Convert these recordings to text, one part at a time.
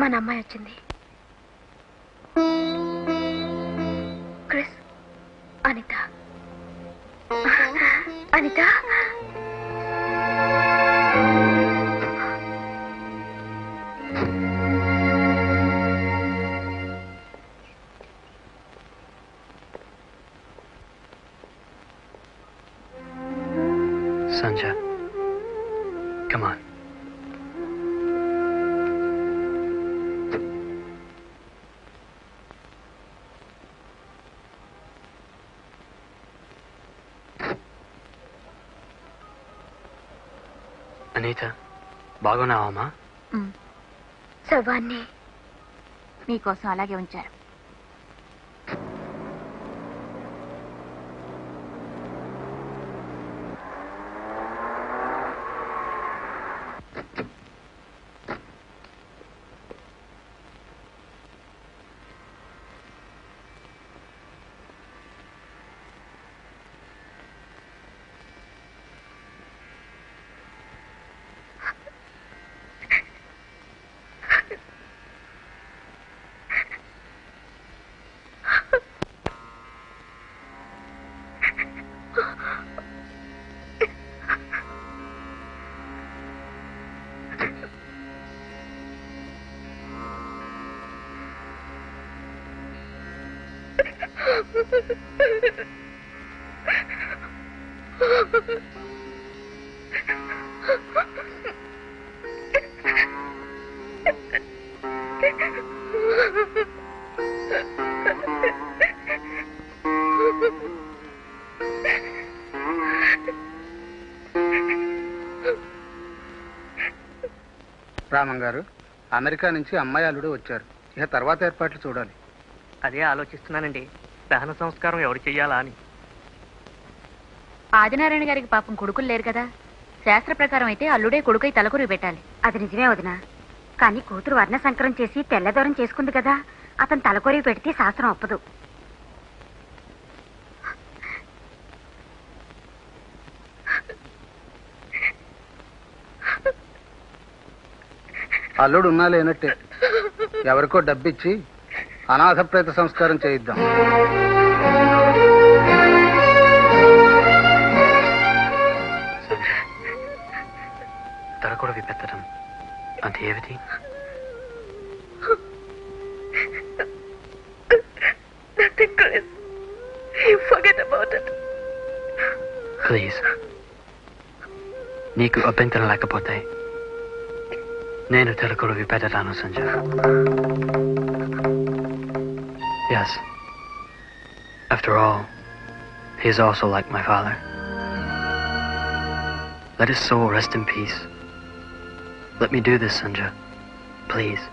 మన అమ్మాయి వచ్చింది. Chris, Anita. Anita, Sanja, come on. Anita, బాగున్నావమ్మా? శవాన్ని మీకోసం అలాగే ఉంచారు. రామంగారు, అమెరికా నుంచి అమ్మాయి అల్లుడు వచ్చారు. ఇక తర్వాత ఏర్పాట్లు చూడాలి. అదే ఆలోచిస్తున్నానండి, దహన సంస్కారం ఎవరు చెయ్యాలా అని. ఆదినారాయణ గారికి పాపం కొడుకులు లేరు కదా. శాస్త్ర ప్రకారం అయితే అల్లుడే కొడుకై తలకొరి పెట్టాలి. అది నిజమే వదినా, కానీ కూతురు వర్ణ సంకరం చేసి తెల్లదూరం చేసుకుంది కదా, అతను తలకొరి పెడితే శాస్త్రం ఒప్పదు. అల్లుడు ఉన్నా లేనట్టే, ఎవరికో డబ్బిచ్చి అనాథ ప్రేత సంస్కారం చేయిద్దాం. తలకొడవి పెట్టడం అంటే ఏమిటి? ప్లీజ్, నీకు అభ్యంతరం లేకపోతే నేను తలకొడవి పెట్టాను Sanjay. Yes. After all, he is also like my father. Let his soul rest in peace. Let me do this, Sanja. Please.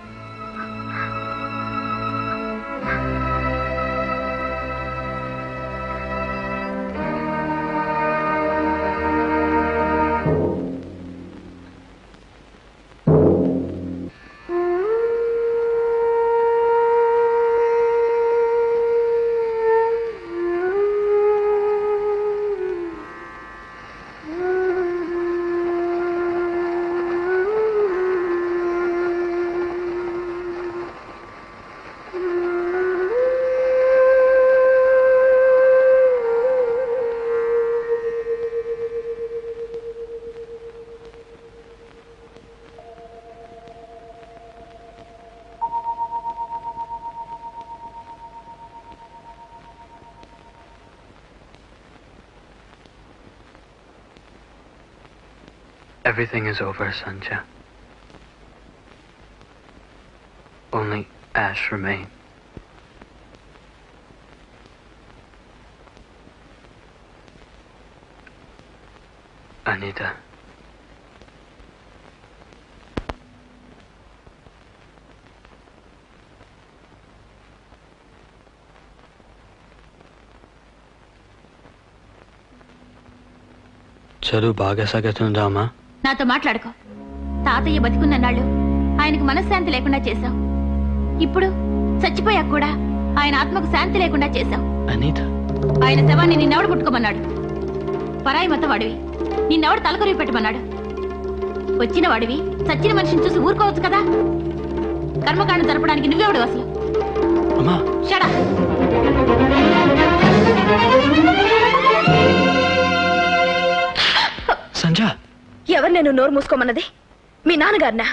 Everything is over, Sanja. Only ash remain. Anita. చదువు బాగా సాగుతుందామా? నాతో మాట్లాడుకో. తాతయ్య బతికున్నన్నాళ్ళు ఆయనకు మనశ్శాంతి లేకుండా చేశాం. ఇప్పుడు చచ్చిపోయాక కూడా ఆయన ఆత్మకు శాంతి లేకుండా చేశాం. అనిత, ఆయన శవాన్ని నిన్నెవడు ముట్టుకోమన్నాడు? పరాయి మత వాడివి, నిన్నెవడు తలకొరివి పెట్టమన్నాడు? వచ్చిన వాడివి చచ్చిన మనిషిని చూసి ఊరుకోవచ్చు కదా. కర్మకాండ జరపడానికి నువ్వెవడు అసలు? షడా సంజా, ఎవరు నేను నోరు మూసుకోమన్నది? మీ నాన్నగారినా?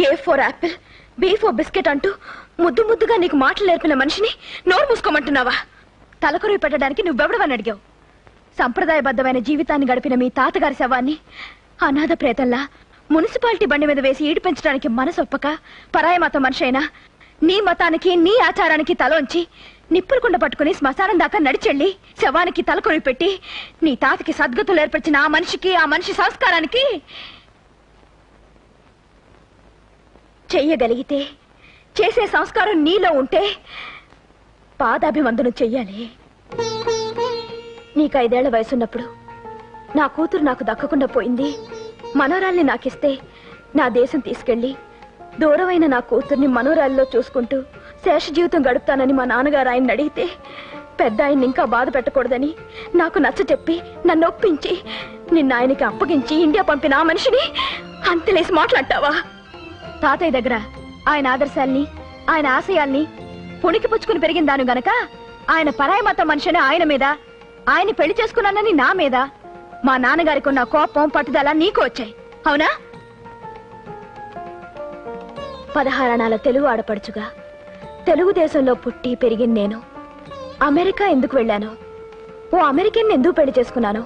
A for apple, B for biscuit అంటూ ముద్దు ముద్దుగా నీకు మాటలు నేర్పిన మనిషిని నోరు మూసుకోమంటున్నావా? తలకొరివి పెట్టడానికి నువ్వెవడవని అడిగావు? సంప్రదాయబద్ధమైన జీవితాన్ని గడిపిన మీ తాతగారి శవాన్ని అనాథ ప్రేతల్లా మున్సిపాలిటీ బండి మీద వేసి ఈడు పెంచడానికి మనసొప్పక పరాయ మతం మనిషి అయినా నీ మతానికి నీ ఆచారానికి తలోంచి నిప్పురుకుండ పట్టుకుని శ్మశానం దాకా నడిచెళ్ళి శవానికి తలకొరి పెట్టి నీ తాతకి సద్గతులు ఏర్పరిచిన ఆ మనిషికి, ఆ మనిషి సంస్కారానికి చెయ్యగలిగితే, చేసే సంస్కారం నీలో ఉంటే పాదాభివందనం చెయ్యాలి. నీకు 5 ఏళ్ల వయసున్నప్పుడు నా కూతురు నాకు దక్కకుండా పోయింది, మనోరాల్ని నాకిస్తే నా దేశం తీసుకెళ్లి దూరమైన నా కూతుర్ని మనోరాల్లో చూసుకుంటూ శేష జీవితం గడుపుతానని మా నాన్నగారు ఆయన్ని అడిగితే పెద్ద ఆయన్ని ఇంకా బాధ పెట్టకూడదని నాకు నచ్చ చెప్పి నన్ను ఒప్పించి నిన్న ఆయనకి అప్పగించి ఇండియా పంపిన ఆ మనిషిని అంతలేసి మాట్లాడతావా? తాతయ్య దగ్గర ఆయన ఆదర్శాల్ని, ఆయన ఆశయాల్ని పుణికిపుచ్చుకుని పెరిగిందాను గనక ఆయన పరాయి మతం మనిషిని ఆయన మీద, ఆయన్ని పెళ్లి చేసుకున్నానని నా మీద మా నాన్నగారికి ఉన్న కోపం, పట్టుదల నీకు వచ్చాయి, అవునా? 16 అణాల తెలుగు ఆడపడుచుగా తెలుగుదేశంలో పుట్టి పెరిగింది నేను అమెరికా ఎందుకు వెళ్ళాను, ఓ అమెరికన్ ఎందుకు పెళ్లి చేసుకున్నాను,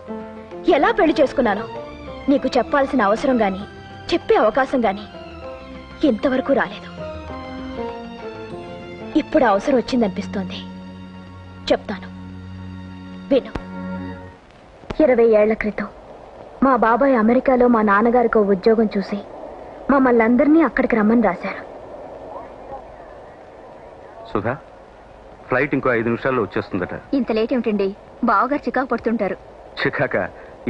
ఎలా పెళ్లి చేసుకున్నాను నీకు చెప్పాల్సిన అవసరం గాని, చెప్పే అవకాశం గాని ఇంతవరకు రాలేదు. ఇప్పుడు అవసరం వచ్చిందనిపిస్తోంది. చెప్తాను, విను. 20 ఏళ్ల క్రితం మా బాబాయ్ అమెరికాలో మా నాన్నగారికి ఉద్యోగం చూసి మమ్మల్ని అందరినీ అక్కడికి రమ్మని రాశారు. సుధా, ఫ్లైట్ ఇంకో 5 నిమిషాల్లో వచ్చేస్తుందట. ఇంత లేట్ ఏమిటండి? బావగారు చికాకు పడుతుంటారు. చికాక?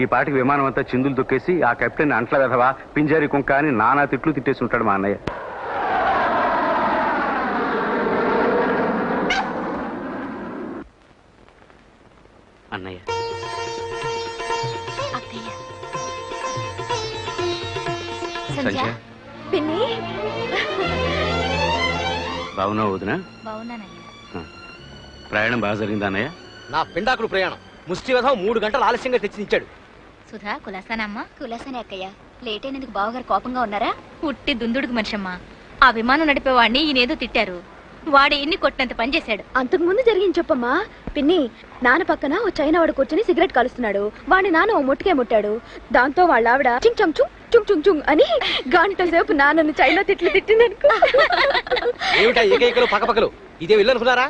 ఈ పాటికి విమానం అంతా చిందులు తొక్కేసి ఆ కెప్టెన్ అంట్ల వెధవా, పింజారి కుంక అని నానా తిట్లు తిట్టేసి ఉంటాడు మా అన్నయ్య. అన్నయ్య, సంజయ్, బాగున్నావు వదినా? ప్రయాణం బాగా జరిగిందా అన్నయ్య? నా పిండాకుడు ప్రయాణం ముష్టి విధం 3 గంటలు ఆలస్యంగా తెచ్చినిచ్చాడు. సుధా కులాసానమ్మా? కులాసానే అక్కయ్య. లేట్ అయినందుకు బావగారు కోపంగా ఉన్నారా? పుట్టి దుందుడుకు మనిషమ్మా. ఆ విమానం నడిపేవాడిని ఈయనేదో తిట్టారు, వాడు ఇన్ని కొట్టినంత పని చేశాడు. అంతకు ముందు జరిగింది చెప్పమ్మా. పిన్ని, నాన్న పక్కన ఓ చైనా వాడు కూర్చొని సిగరెట్ కాలుస్తున్నాడు. వాడిని నాన్న ఓ ముట్టుకే ముట్టాడు. దాంతో వాళ్ళ ఆవిడ చింగ్ చంగ్ చుంగ్ చుంగ్ చుంగ్ చుంగ్ అని గంట సేపు నాన్నను చైనా తిట్లు తిట్టిందనుకో. ఏమిటా ఏకైకలు పక్కపక్కలు? ఇదే వెళ్ళనుకున్నారా?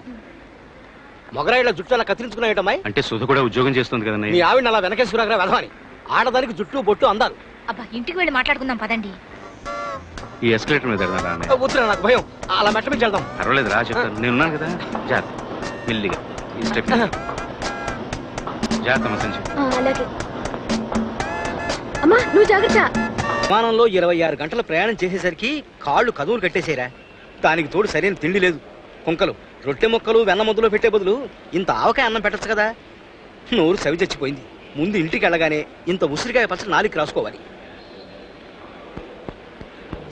మొగరాయిల జుట్టు అలా కత్తిరించుకున్నాయటమ్మాయి. అంటే సుధ కూడా ఉద్యోగం చేస్తుంది కదా నీ ఆవిడ అలా వెనకేసుకురాగరా వెధవని. ఆడదానికి జుట్టు బొట్టు అందారు. అబ్బా, ఇంటికి వెళ్ళి మాట్లాడుకుందాం పదండి. ఈ ఎస్కలేటర్ మీద వద్దురా, నాకు భయం. అలా మెట్ల మీద వెళ్దాం. పర్వాలేదు రా, చెప్తాను. నేనున్నాను కదా. జాగ్రత్త, మెల్లిగా ఈ స్టెప్ జాగ్రత్త సంజయ్. అలాగే అమ్మా, నువ్వు జాగ్రత్త. విమానంలో 26 గంటల ప్రయాణం చేసేసరికి కాళ్ళు కదువులు కట్టేసేరా. దానికి తోడు సరైన తిండి లేదు. కుంకలు, రొట్టె ముక్కలు, వెన్న ముద్దలో పెట్టే బదులు ఇంత ఆవకాయ అన్నం పెట్టచ్చు కదా. నోరు సవి చచ్చిపోయింది. ముందు ఇంటికి వెళ్ళగానే ఇంత ఉసిరికాయ పచ్చడి 4కి రాసుకోవాలి.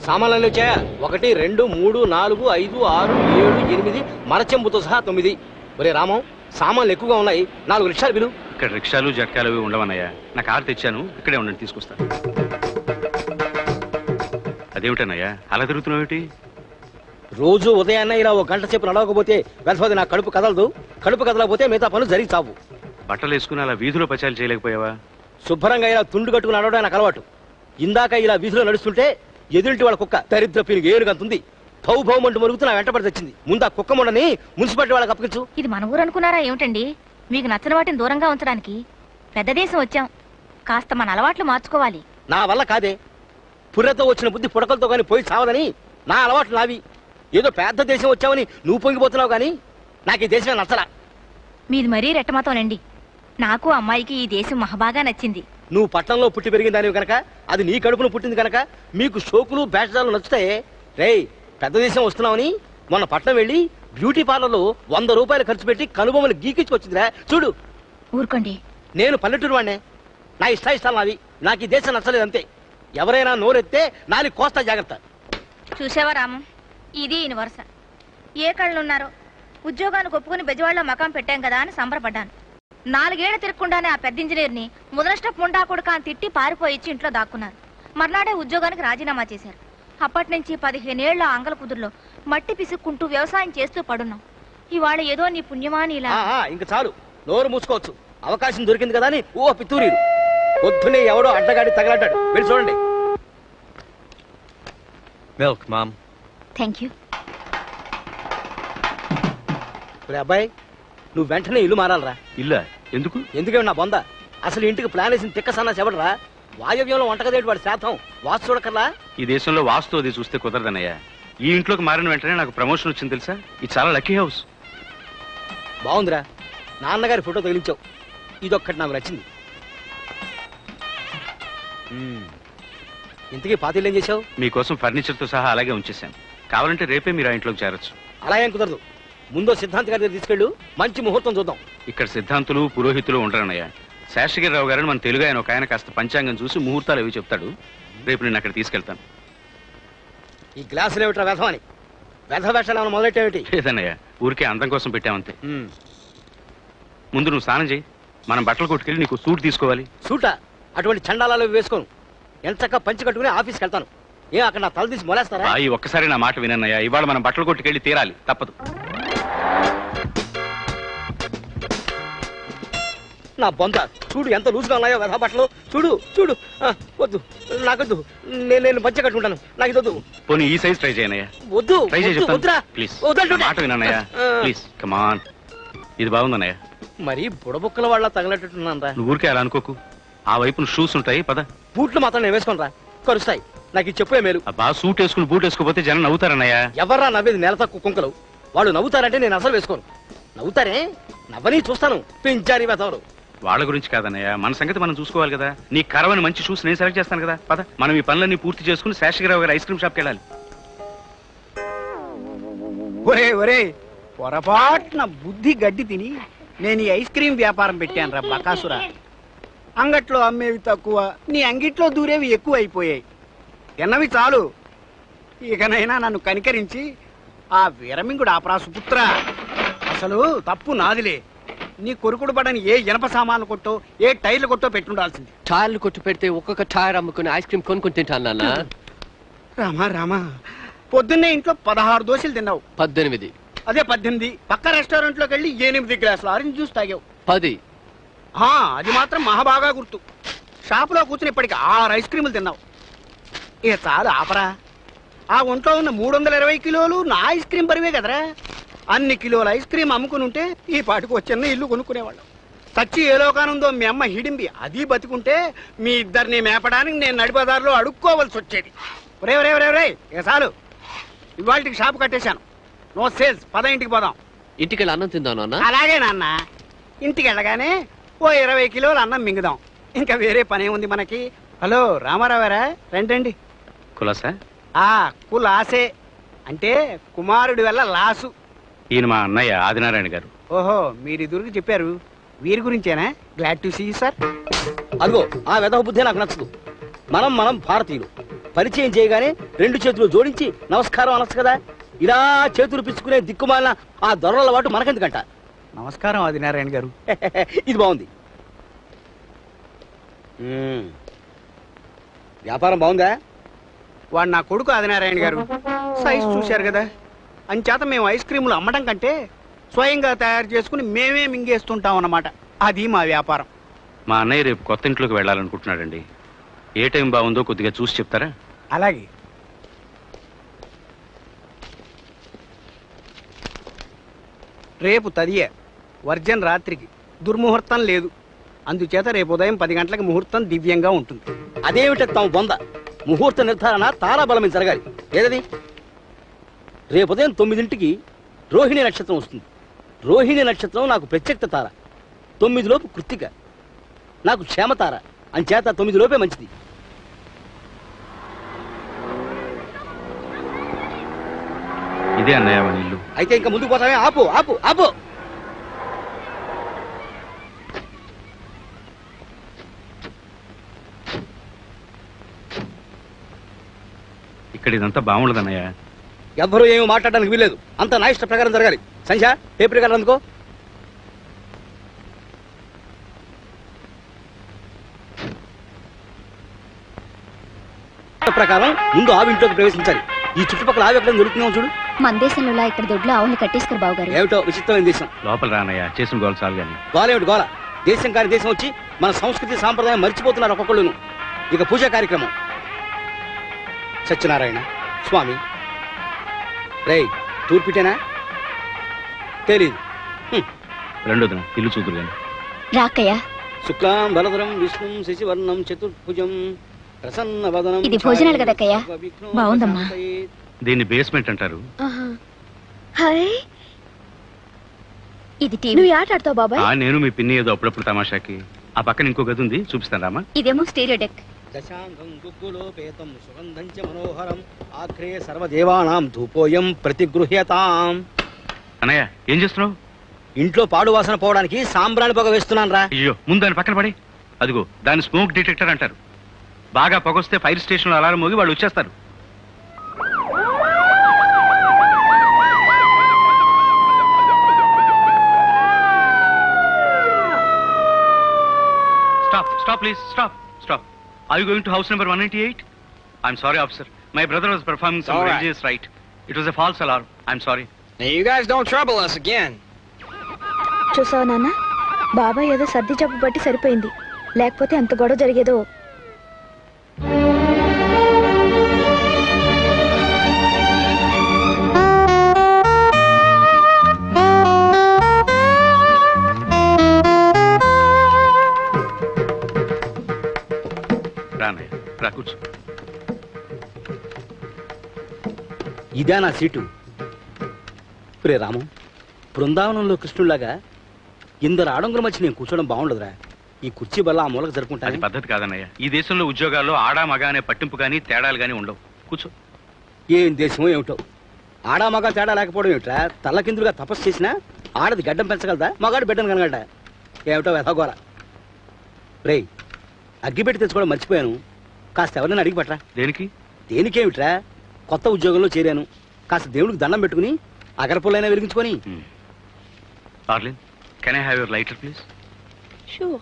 సామాన్లు వచ్చాయా? 1 2 3 4 5 6 7 8 మరచెంబుతో సహా 9. ఒరే రామం, సామాన్లు ఎక్కువగా ఉన్నాయి, 4 రిక్షాలు పిలు. ఇక్కడ రిక్షాలు జట్కాలు అవి ఉండవన్నయ్యా. నా కారు తెచ్చాను, ఇక్కడే ఉండండి, తీసుకొస్తాను. అదేమిటన్నయ్యా అలా తిరుగుతున్నావు? రోజు ఉదయాన్నే ఇలా 1 గంట సేపు నడవకపోతే వెళ్తుంది నా కడుపు కదలదు. కడుపు కదలకపోతే మిగతా పనులు జరిగి చావు. బట్టలు వేసుకుని అలా వీధిలో పచాలు చేయలేకపోయావా? శుభ్రంగా ఇలా తుండు కట్టుకుని నడవడం నాకు అలవాటు. ఇందాక ఇలా వీధిలో నడుస్తుంటే ఎదురింటి వాళ్ళ కుక్క దరిద్ర పీనుగు ఏనుగంతుంది. భౌ భౌమంటూ మరుగుతూ నా వెంటబడి తెచ్చింది. ముందు ఆ కుక్క ముండని మున్సిపాలిటీ వాళ్ళకి అప్పగించు. ఇది మన ఊరు అనుకున్నారా ఏమిటండి? మీకు నచ్చిన వాటిని దూరంగా ఉంచడానికి పెద్ద దేశం వచ్చాం. కాస్త మన అలవాట్లు మార్చుకోవాలి. నా వల్ల కాదే. పుర్రెతో వచ్చిన బుద్ధి పుడకలతో కానీ పోయి చావదని నా అలవాట్లు నావి. ఏదో పెద్ద దేశం వచ్చావని నువ్వు పొంగిపోతున్నావు కానీ నాకు ఈ దేశమే నచ్చలా. మీది మరీ రెట్టమతోనండి. నాకు అమ్మాయికి ఈ దేశం మహాబాగా నచ్చింది. నువ్వు పట్టణంలో పుట్టి పెరిగిన దానివి కనుక, అది నీ కడుపును పుట్టింది కనుక మీకు షోకులు బ్యాచదాలు నచ్చుతాయే. రేయ్, పెద్ద దేశం వస్తున్నావని మొన్న పట్నం వెళ్ళి బ్యూటీ పార్లర్లో 100 రూపాయలు ఖర్చు పెట్టి కనుబొమ్మలు గీకించుకొచ్చిందిరా. చూడు. ఊరుకోండి. నేను పల్లెటూరు వాడినే. నా ఇష్టాలు నావి. నాకు ఈ దేశం నచ్చలేదు అంతే. ఎవరైనా నోరెత్తే 4 కోస్తా జాగ్రత్త. చూసావా రామం, ఇది ఈయన వరుస. ఏ కళ్ళున్నారో ఉద్యోగానికి ఒప్పుకుని బెజవాడలో మకాం పెట్టాం కదా అని సంబరపడ్డాను. 4 ఏళ్లు తిరగకుండానే ఆ పెద్ద ఇంజనీర్ని ముదనష్టపు ముండా కొడుక అని తిట్టి పారిపోయిచ్చి ఇంట్లో దాక్కున్నారు. మర్నాడే ఉద్యోగానికి రాజీనామా చేశారు. అప్పటి నుంచి 15 ఏళ్ల అంగల కుదురులో మట్టి పిసుక్కుంటూ వ్యవసాయం చేస్తూ పడున్నాం. ఇవాళ ఏదో నీ పుణ్యమాని ఇలా. ఇంక చాలు, నోరు మూసుకోవచ్చు. అవకాశం దొరికింది కదా అని ఓ పితూరీరు. పొద్దునే ఎవడో అడ్డగాడి తగలడ్డాడు. వెళ్ళి చూడండి. Milk, Mom. Thank you. అబ్బాయి, నువ్వు వెంటనే ఇల్లు మారాలరా. ఇల్లా? ఎందుకు? ఎందుకంటే నా బొంద, అసలు ఇంటికి ప్లాన్ వేసిన తిక్క సన్నా చెబడరా. వాయవ్యంలో వంటగదేటి వాడి శాతం వాస్తు చూడకర్లా. ఈ దేశంలో వాస్తు అది చూస్తే కుదరదన్నయ్యా. ఈ ఇంట్లోకి మారిన వెంటనే నాకు ప్రమోషన్ వచ్చింది తెలుసా. ఇది చాలా లక్కీ హౌస్. బాగుందిరా, నాన్నగారి ఫోటో తగిలించావు. ఇదొక్కటి నాకు నచ్చింది. ఇంతకీ పాతిళ్ళు ఏం చేశావు? మీకోసం ఫర్నిచర్తో సహా అలాగే ఉంచేశాను. కావాలంటే రేపే మీరు ఆ ఇంట్లోకి చేరొచ్చు. అలా ఏం కుదరదు. ముందో సిద్ధాంత్ గారి దగ్గర తీసుకెళ్ళు, మంచి ముహూర్తం చూద్దాం. ఇక్కడ సిద్ధాంతులు పురోహితులు ఉండరన్నయ్య. శేషగిరిరావు గారిని మన తెలుగు ఆయన ఒక ఆయన కాస్త పంచాంగం చూసి ముహూర్తాలు అవి చెప్తాడు. రేపు నేను అక్కడ తీసుకెళ్తాను. ఈ గ్లాసులు ఏమిట్రా వ్యధమని? వ్యధ వేషాలు ఏమైనా మొదలెట్టేమిటి? లేదన్నయ్య, ఊరికే అందం కోసం పెట్టామంతే. ముందు నువ్వు స్నానం చేయి. మనం బట్టలు కొట్టుకెళ్ళి నీకు సూట్ తీసుకోవాలి. సూటా? అటువంటి చండాలాలు వేసుకోను. ఎంతక్క పంచి కట్టుకుని ఆఫీస్కి వెళ్తాను. ఏం అక్కడ నా తల తీసి మొలేస్తారా? ఈ ఒక్కసారి నా మాట వినన్నయ్య. ఇవాళ మనం బట్టలు కొట్టుకెళ్ళి తీరాలి, తప్పదు. నా బొంద చూడు, ఎంత లూజ్గా ఉన్నాయో వ్యధ బట్టలు. చూడు చూడు. వద్దు, నాకొద్దు. నేను పంచి కట్టుకుంటాను. నాకు ఇది వద్దు. పోనీ ఈ సైజ్ ట్రై చేయనయ్యా. వద్దు, ట్రై చేయి, వద్దురా. ప్లీజ్. వద్దంటుంటే. మాట వినన్నయ్య, ప్లీజ్ కమాన్. ఇది బాగుందన్నయ్య. మరి బుడబుక్కల వాళ్ళ తగలట్టున్నాను రా. నువ్వు ఊరికే అలా అనుకోకు. ఆ వైపున షూస్ ఉంటాయి, పద. బూట్లు మాత్రం నేను వేసుకోను రా, కరుస్తాయి. నాకు ఇది చెప్పే మేలు. అబ్బా, సూట్ వేసుకుని బూట్ వేసుకోపోతే జనం నవ్వుతారన్నయ్య. ఎవర్రా నవ్వేది? నెల తక్కువ కుంకలు. వాళ్ళు నవ్వుతారంటే నేను అసలు వేసుకోను. నవ్వుతారే, నవ్వని చూస్తాను. పెంచారి వెతవరు. వాళ్ళ గురించి కాదన్నయ్య, మన సంగతి మనం చూసుకోవాలి కదా. నీ కరవని మంచి షూస్ నేను సెలెక్ట్ చేస్తాను కదా. పద, మనం ఈ పనులన్నీ పూర్తి చేసుకుని శేషగిరావు గారి ఐస్ క్రీమ్ షాప్కి వెళ్ళాలి. ఒరే ఒరే, పొరపాటున బుద్ధి గడ్డి తిని నేను ఈ ఐస్ క్రీమ్ వ్యాపారం పెట్టాను రా బకాసురా. అంగట్లో అమ్మేవి తక్కువ, నీ అంగిట్లో దూరేవి ఎక్కువ అయిపోయాయి. ఎన్నవి చాలు. ఇకనైనా నన్ను కనికరించి ఆ వీరమింగుడు ఆపరా సుపుత్ర. అసలు తప్పు నాదిలే. నీ కొరుకుడు పడని ఏ ఇనప సామాన్లు కొట్టో, ఏ టైర్లు కొట్టో పెట్టుండాల్సింది. టైర్లు కొట్టు పెడితే ఒక్కొక్క టైర్ అమ్ముకుని ఐస్ క్రీమ్ కొనుక్కొని తింటాను నాన్న. రామా రామా, పొద్దున్నే ఇంట్లో 16 దోశలు తిన్నావు. 18. అదే 18. పక్క రెస్టారెంట్ లోకి వెళ్ళి 8 గ్లాసులు ఆరెంజ్ జ్యూస్ తాగావు. 10. అది మాత్రం మహాబాగా గుర్తు. షాపులో కూర్చుని ఇప్పటికి 6 ఐస్ క్రీములు తిన్నావు. ఇక చాలు ఆపరా. ఆ ఒంట్లో ఉన్న 320 కిలోలు నా ఐస్ క్రీమ్ బరివే కదరా. అన్ని కిలోల ఐస్ క్రీమ్ అమ్ముకుని ఉంటే ఈ పాటికి చిన్న ఇల్లు కొనుక్కునేవాళ్ళం. చచ్చి ఏ లోకానుందో మీ అమ్మ హిడింబి అది బతికుంటే మీ ఇద్దరిని మేపడానికి నేను నడిపదారిలో అడుక్కోవలసి వచ్చేది. ఒరే ఒరే ఒరే ఒరే, ఇక చాలు. ఇవాళకి షాపు కట్టేశాను. No sales. పద, ఇంటికి పోదాం. ఇంటికి వెళ్ళి అన్నం తిందాం నాన్న. అలాగే నాన్న. ఇంటికి వెళ్ళగానే ఓ 20 కిలోలు అన్నం మింగుదాం. ఇంకా వేరే పనే ఉంది మనకి. హలో రామారావారా, రండి. కులాసా? కులాసే అంటే కుమారుడి వల్ల లాసు. ఈయన మా అన్నయ్య ఆదినారాయణ గారు. ఓహో, మీరిద్దరికి చెప్పారు. వీరి గురించేనా? Glad to see you sir. అదిగో ఆ వెధవ బుద్ధి నాకు నచ్చదు. మనం భారతీయులు. పరిచయం చేయగానే 2 చేతులు జోడించి నమస్కారం అనొచ్చు కదా. ఇలా చేతులు పిచ్చుకునే దిక్కుమాలిన ఆ దొరల వాటు మనకెందుకంట. నమస్కారం ఆదినారాయణ గారు. ఇది బాగుంది. వ్యాపారం బాగుందా? వాడు నా కొడుకు ఆదినారాయణ గారు. సైజ్ చూశారు కదా. అంచేత మేము ఐస్ క్రీములు అమ్మడం కంటే స్వయంగా తయారు చేసుకుని మేమే మింగేస్తుంటాం అన్నమాట. అది మా వ్యాపారం. మా అన్నయ్య రేపు కొత్త ఇంట్లోకి వెళ్ళాలనుకుంటున్నాడండి. ఏ టైం బాగుందో కొద్దిగా చూసి చెప్తారా? అలాగే. రేపు తదియే వర్జన్ రాత్రికి. దుర్ముహూర్తం లేదు. అందుచేత రేపు ఉదయం 10 గంటలకు ముహూర్తం దివ్యంగా ఉంటుంది. అదేమిట తాము బొంద. ముహూర్త నిర్ధారణ తారాబలం జరగాలి. ఏదది? రేపు ఉదయం 9ంటికి రోహిణి నక్షత్రం వస్తుంది. రోహిణి నక్షత్రం నాకు ప్రత్యక్ష తార. 9 లోపు కృత్తిక నాకు క్షేమతార. అంచేత 9 లోపే మంచిది. ఇదే అన్నయ్య మన ఇల్లు. అయితే ఇంకా ముందుకు పోతామే. ఆపు ఆపు ఆపు. ఇక్కడ ఇదంతా బాగుండదన్నయ్య. ఎవ్వరూ ఏమీ మాట్లాడడానికి వీల్లేదు. అంత నా ఇష్ట ప్రకారం జరగాలి. సంధ్య పేపర్ ప్రకారం అందుకో. ప్రకారం ముందు ఆవు ఇంట్లోకి ప్రవేశించాలి. ఈ చుట్టుపక్కల ఆవు ఎక్కడ దొరుకుతున్నావు చూడు. మన దేశంలో ఇక్కడ దొడ్లో ఆవులు కట్టేసుకురు బావగారు. ఏమిటో విచిత్రమైన దేశం. లోపల రానయ్యా, చేసిన గోల చాలు కానీ. గోలేమిటి గోల? దేశం కాని దేశం వచ్చి మన సంస్కృతి సాంప్రదాయం మర్చిపోతున్నారు ఒక్కొక్కళ్ళును. ఇక పూజా కార్యక్రమం. సత్యనారాయణ స్వామి. రేయ్ తూర్పిటేనా? తెలీదు. రెండోదిన ఇల్లు చూదురు కానీ. రాకయ్య. శుక్లాం బలధరం విష్ణు శశివర్ణం చతుర్భుజం ప్రసన్న వదనం. ఇది భోజనాలు కదక్కయ్య. బాగుందమ్మా. దీన్ని బేస్మెంట్ అంటారు. ఇది టీవీ ఆట ఆడతావు బాబాయ్? నేను మీ పిన్ని ఏదో అప్పుడప్పుడు తమాషాకి. ఆ పక్కన ఇంకో గది ఉంది, చూపిస్తాను రామా. ఇదేమో స్టీరియో డెక్. దశాంగం గుగ్గులోపేతం సుగంధం చ మనోహరం ఆగ్రే సర్వదేవానాం ధూపోయం ప్రతిగృహ్యతాం. అన్నయ్య ఏం చేస్తున్నావు? ఇంట్లో పాడు వాసన పోవడానికి సాంబ్రాణి పొగ వేస్తున్నాను రా. అయ్యో ముందు దాన్ని పక్కన పడి. అదిగో దాన్ని స్మోక్ డిటెక్టర్ అంటారు. బాగా పొగొస్తే ఫైర్ స్టేషన్ లో అలారం మోగి వాళ్ళు వచ్చేస్తారు. Stop, please. Stop. Are you going to house number 198? I'm sorry, officer. My brother was performing some religious rite. It was a false alarm. I'm sorry. Now, you guys don't trouble us again. చూసావా నాన్న, బాబాయ్ ఏదో సర్ది జబ్బు బట్టి సరిపోయింది, లేకపోతే ఎంత గొడవ జరిగేదో. కూర్చో. ఇదా నా సీటు? ప్రే రాము, బృందావనంలో కృష్ణులాగా ఇందరు ఆడంగుల మధ్య నేను కూర్చోవడం బాగుండదురా. ఈ కుర్చీ బల్ల ఆ మూలకు జరుపుకుంటా. అది పద్ధతి కాదన్నయ్య. ఈ దేశంలో ఉద్యోగాల్లో ఆడా మగ అనే పట్టింపు కానీ తేడాలు కానీ ఉండవు. కూర్చో. ఏం దేశమో ఏమిటో. ఆడా మగ తేడా లేకపోవడం ఏమిట్రా? తల్లకిందులుగా తపస్సు చేసినా ఆడది గడ్డం పెంచగలదా, మగాడు బిడ్డను కనగలడా? ఏమిటో వెధగోర. రే అగ్గిపెట్టి తెచ్చుకోవడం మర్చిపోయాను, కాస్త ఎవరైనా అడిగి పట్రా. దేనికి? దేనికేమిట్రా, కొత్త ఉద్యోగంలో చేరాను, కాస్త దేవుడికి దండం పెట్టుకుని అగరపుల్లైనా వెలిగించుకొని. Arlene, can I have your lighter, please? Sure.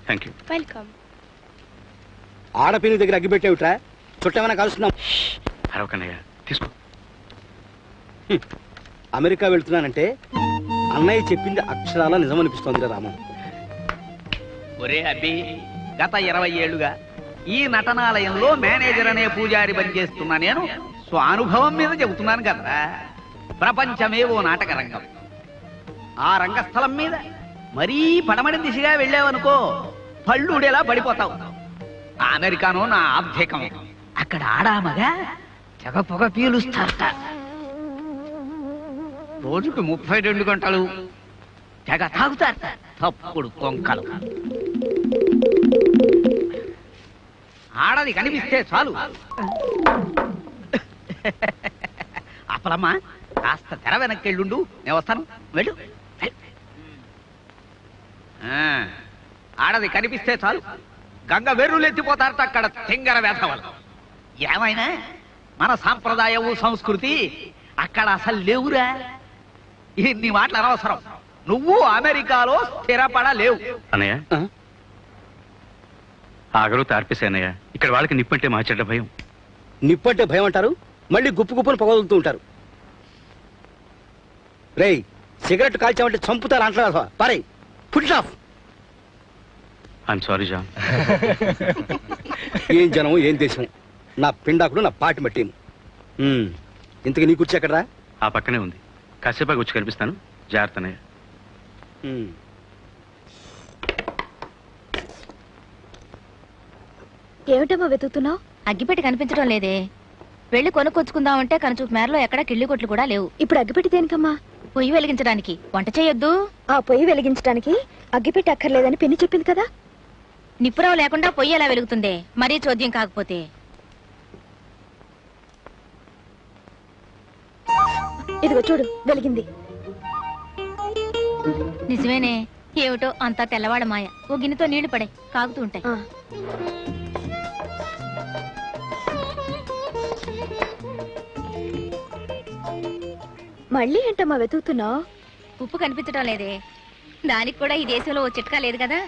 Thank you. Welcome. ఆడపిల్లి దగ్గర అగ్గి పెట్టేవిట్రా, చుట్టేమైనా కలుస్తున్నాం. అరవకన్నయ్య, తీసుకో. అమెరికా వెళ్తున్నానంటే అన్నయ్య చెప్పింది అక్షరాలా నిజమనిపిస్తోందిరా రాము. ఒరే అబ్బి, గత 20 ఏళ్లుగా ఈ నటనాలయంలో మేనేజర్ అనే పూజారి పనిచేస్తున్నా నేను స్వానుభవం మీద చెబుతున్నాను కదరా. ప్రపంచమే ఓ నాటక రంగం. ఆ రంగస్థలం మీద మరీ పడమడి దిశగా వెళ్ళావనుకో పళ్ళుడేలా పడిపోతావు. అమెరికానో నా ఆబ్ధేకం. అక్కడ ఆడామగా తెగ పొగ పీలుస్తారట. రోజుకు 32 గంటలు తెగ తాగుతారట. తప్పుడు కొంకలు. ఆడది కనిపిస్తే చాలు అప్పలమ్మా, కాస్త తెర వెనక్కెళ్ళుండు, నేను వస్తాను, వెళ్ళు. ఆడది కనిపిస్తే చాలు గంగ వెర్రులు ఎత్తిపోతారట అక్కడ తింగర వేధవలు. ఏమైనా మన సాంప్రదాయము సంస్కృతి అక్కడ అసలు లేవురా. ఇన్ని మాటలు అనవసరం. నువ్వు అమెరికాలో స్థిరపడలేవు. అన్నయ్య, ఆగరు తార్పేశానయ్య. ఇక్కడ వాళ్ళకి నిప్పంటే మా చెడ్డ భయం. నిప్పంటే భయం అంటారు, మళ్ళీ గుప్పు గుప్పును పొగదులుతూ ఉంటారు. రేయ్, సిగరెట్ కాల్చామంటే చంపుతారు అంటారు. పారే, put it off. I'm sorry John. ఏం జనం, ఏం దేశం. నా పిండాకుడు, నా పాటి మట్టిను. ఇంతకు నీ కూర్చి ఎక్కడరా? ఆ పక్కనే ఉంది. కాసేపాకి వచ్చి కనిపిస్తాను. జాగ్రత్త అన్నయ్య. ఏమిటమ్మా వెతుకుతున్నావు? అగ్గిపెట్టి కనిపించడం లేదే. వెళ్ళి కొనుక్కొచ్చుకుందామంటే కనుచూపు మేరలో ఎక్కడ కిళ్ళి కొట్లు కూడా లేవు. ఇప్పుడు అగ్గిపెట్టి దేనికమ్మా? పొయ్యి వెలిగించడానికి. వంట చేయొద్దు. ఆ పొయ్యి వెలిగించడానికి అగ్గిపెట్టి అక్కర్లేదని పిన్ని చెప్పింది కదా. నిప్పురవ లేకుండా పొయ్యి ఎలా వెలుగుతుందే, మరీ చోద్యం కాకపోతే. ఇదిగో చూడు, వెలిగింది. నిజమేనే. ఏమిటో అంతా తెల్లవాడ మాయ. ఓ గిన్నెతో నీళ్లు పడే, కాగుతూ ఉంటాయి. ఆ. మళ్ళీ ఏంటమ్మా వెతుకుతున్నావు? ఉప్పు కనిపించడం లేదే. దానికి కూడా ఈ దేశంలో ఓ చిట్కా లేదు కదా,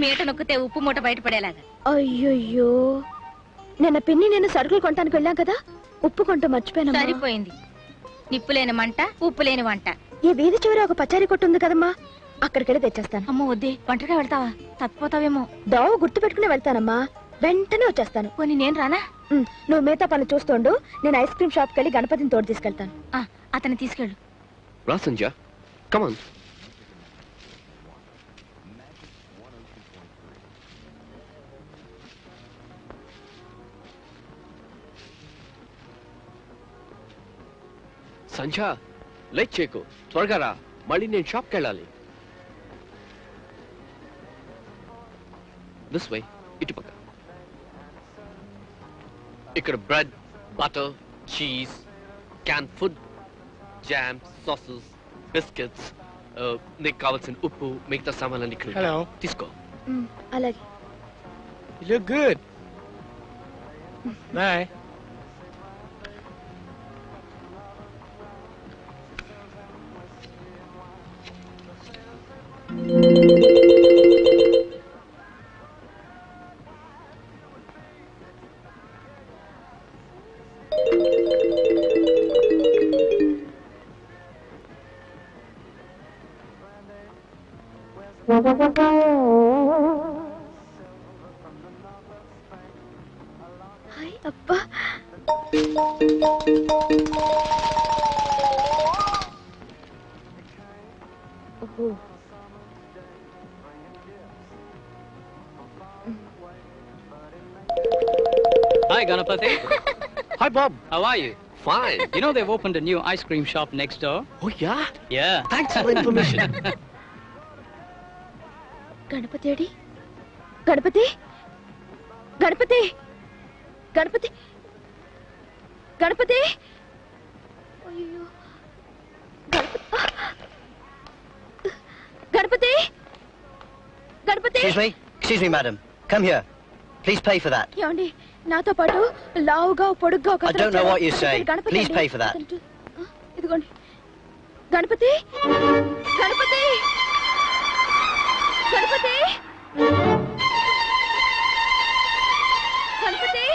మీట నొక్కితే ఉప్పు మూట బయటపడేలాగా. అయ్యయ్యో, నిన్న పిన్ని నేను సరుకులు కొనటానికి వెళ్ళాం కదా, ఉప్పు కొంట మర్చిపోయినా. సరిపోయింది. నిప్పు లేని మంట, ఉప్పు లేని వంట. ఈ వీధి చివర ఒక పచారీ కొట్టు ఉంది కదమ్మా, అక్కడికెళ్ళి తెచ్చేస్తాను. అమ్మ వద్దే, వంటగా వెళ్తావా? తప్పిపోతావేమో. దోవ గుర్తు పెట్టుకుని వెళ్తానమ్మా, వెంటనే వచ్చేస్తాను. పోనీ నేను రానా? నువ్వు మిగతా పనులు చూస్తుండు, నేను ఐస్ క్రీమ్ షాప్కి వెళ్ళి గణపతిని తోడు తీసుకెళ్తాను. అతన్ని తీసుకెళ్ళు. రా సంధ్య, come on. సంధ్య, లేట్ చేయకు, త్వరగా రా, మళ్ళీ నేను షాప్కి వెళ్ళాలి. దిస్ వే, ఇటు పక్క. ఇక్కడ bread, butter, cheese, can food, jam, sauces, biscuits, నీకు కావాల్సిన ఉప్పు, మిగతా సామాన్లన్నీ ఇక్కడ హలో, తీసుకో. అలాగే. You look good. Bye. Hi అబ్బా. ఓహో. Hi, Ganapati. Hi, Bob. How are you? Fine. You know they've opened a new ice cream shop next door? Oh, yeah? Yeah. Thanks for the information. Ganapati ఏడి? గణపతి, గణపతి, గణపతి, గణపతి. అయ్యో, Ganapati, Ganapati. Excuse me, madam. Come here. Please pay for that. ఏమండి, నాతో పాటు లావుగా పొడుగ్గా ఒక I don't know what you say. Please pay for that. ఇదిగోండి. గణపతి, గణపతి, గణపతి, గణపతి,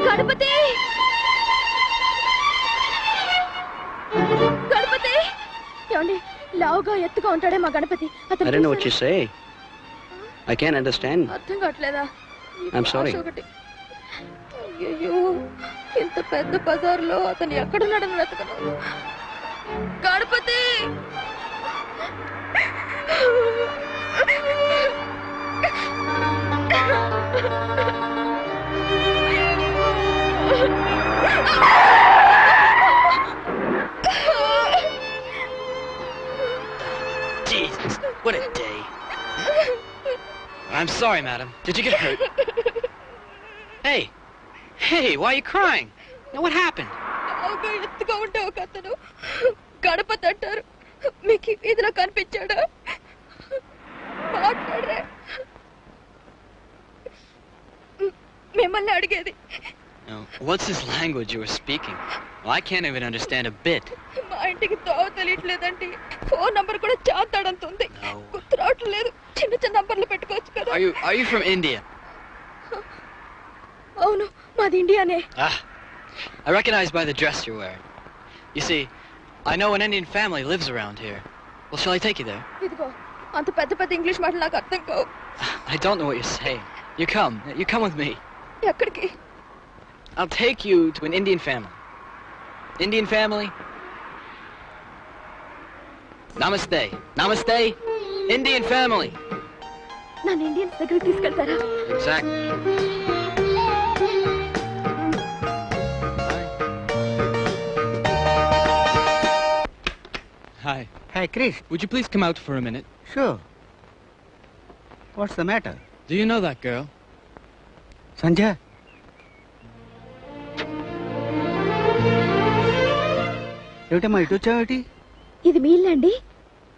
గణపతి, గణపతి. ఏమండి, లావుగా ఎత్తుగా ఉంటాడే మా Ganapati. I don't know what you say. I can't understand. అర్థం కావట్లేదా? I'm sorry. అయ్యో, ఇంత పెద్ద బజార్లో అతను ఎక్కడున్నాడని వెతకను. Ganapati, Jesus, what a day. I'm sorry, madam. Did you get hurt? Hey, why are you crying? Now what happened? ఎత్తుగా ఉంటే ఒక అతను గణపతి అంటారు. మీకు ఇదిలో కనిపించాడా? మాట్లాడరే. మిమ్మల్ని అడిగేది. No. What's this language you were speaking? Well, I can't even understand a bit. మా ఇంటికి తోవ తెలియట్లేదండి. ఫోన్ నంబర్ కూడా చాతాడంత ఉంది. గుర్తు రావట్లేదు. చిన్న చిన్న నంబర్లు పెట్టుకోవచ్చు కదా. Are you from India? అవును, మాది ఇండియానే. I recognize by the dress you're wearing. You see, I know an Indian family lives around here. Well, shall I take you there? ఇదిగో, అంత పెద్ద పెద్ద ఇంగ్లీష్ మాటలు నాకు అర్థం కావు. I don't know what you're saying. You come with me. ఎక్కడికి? I'll take you to an Indian family. Indian family? Namaste. Namaste. Indian family. నన్ను ఇండియన్స్ దగ్గరికి తీసుకెళ్తారా? Exactly. Hi. Hi, Chris. Would you please come out for a minute? Sure. What's the matter? Do you know that girl? Sanjay. ఏమిటమ్మా ఇటు వచ్చావేటి? ఇది మీ ఇల్లండి?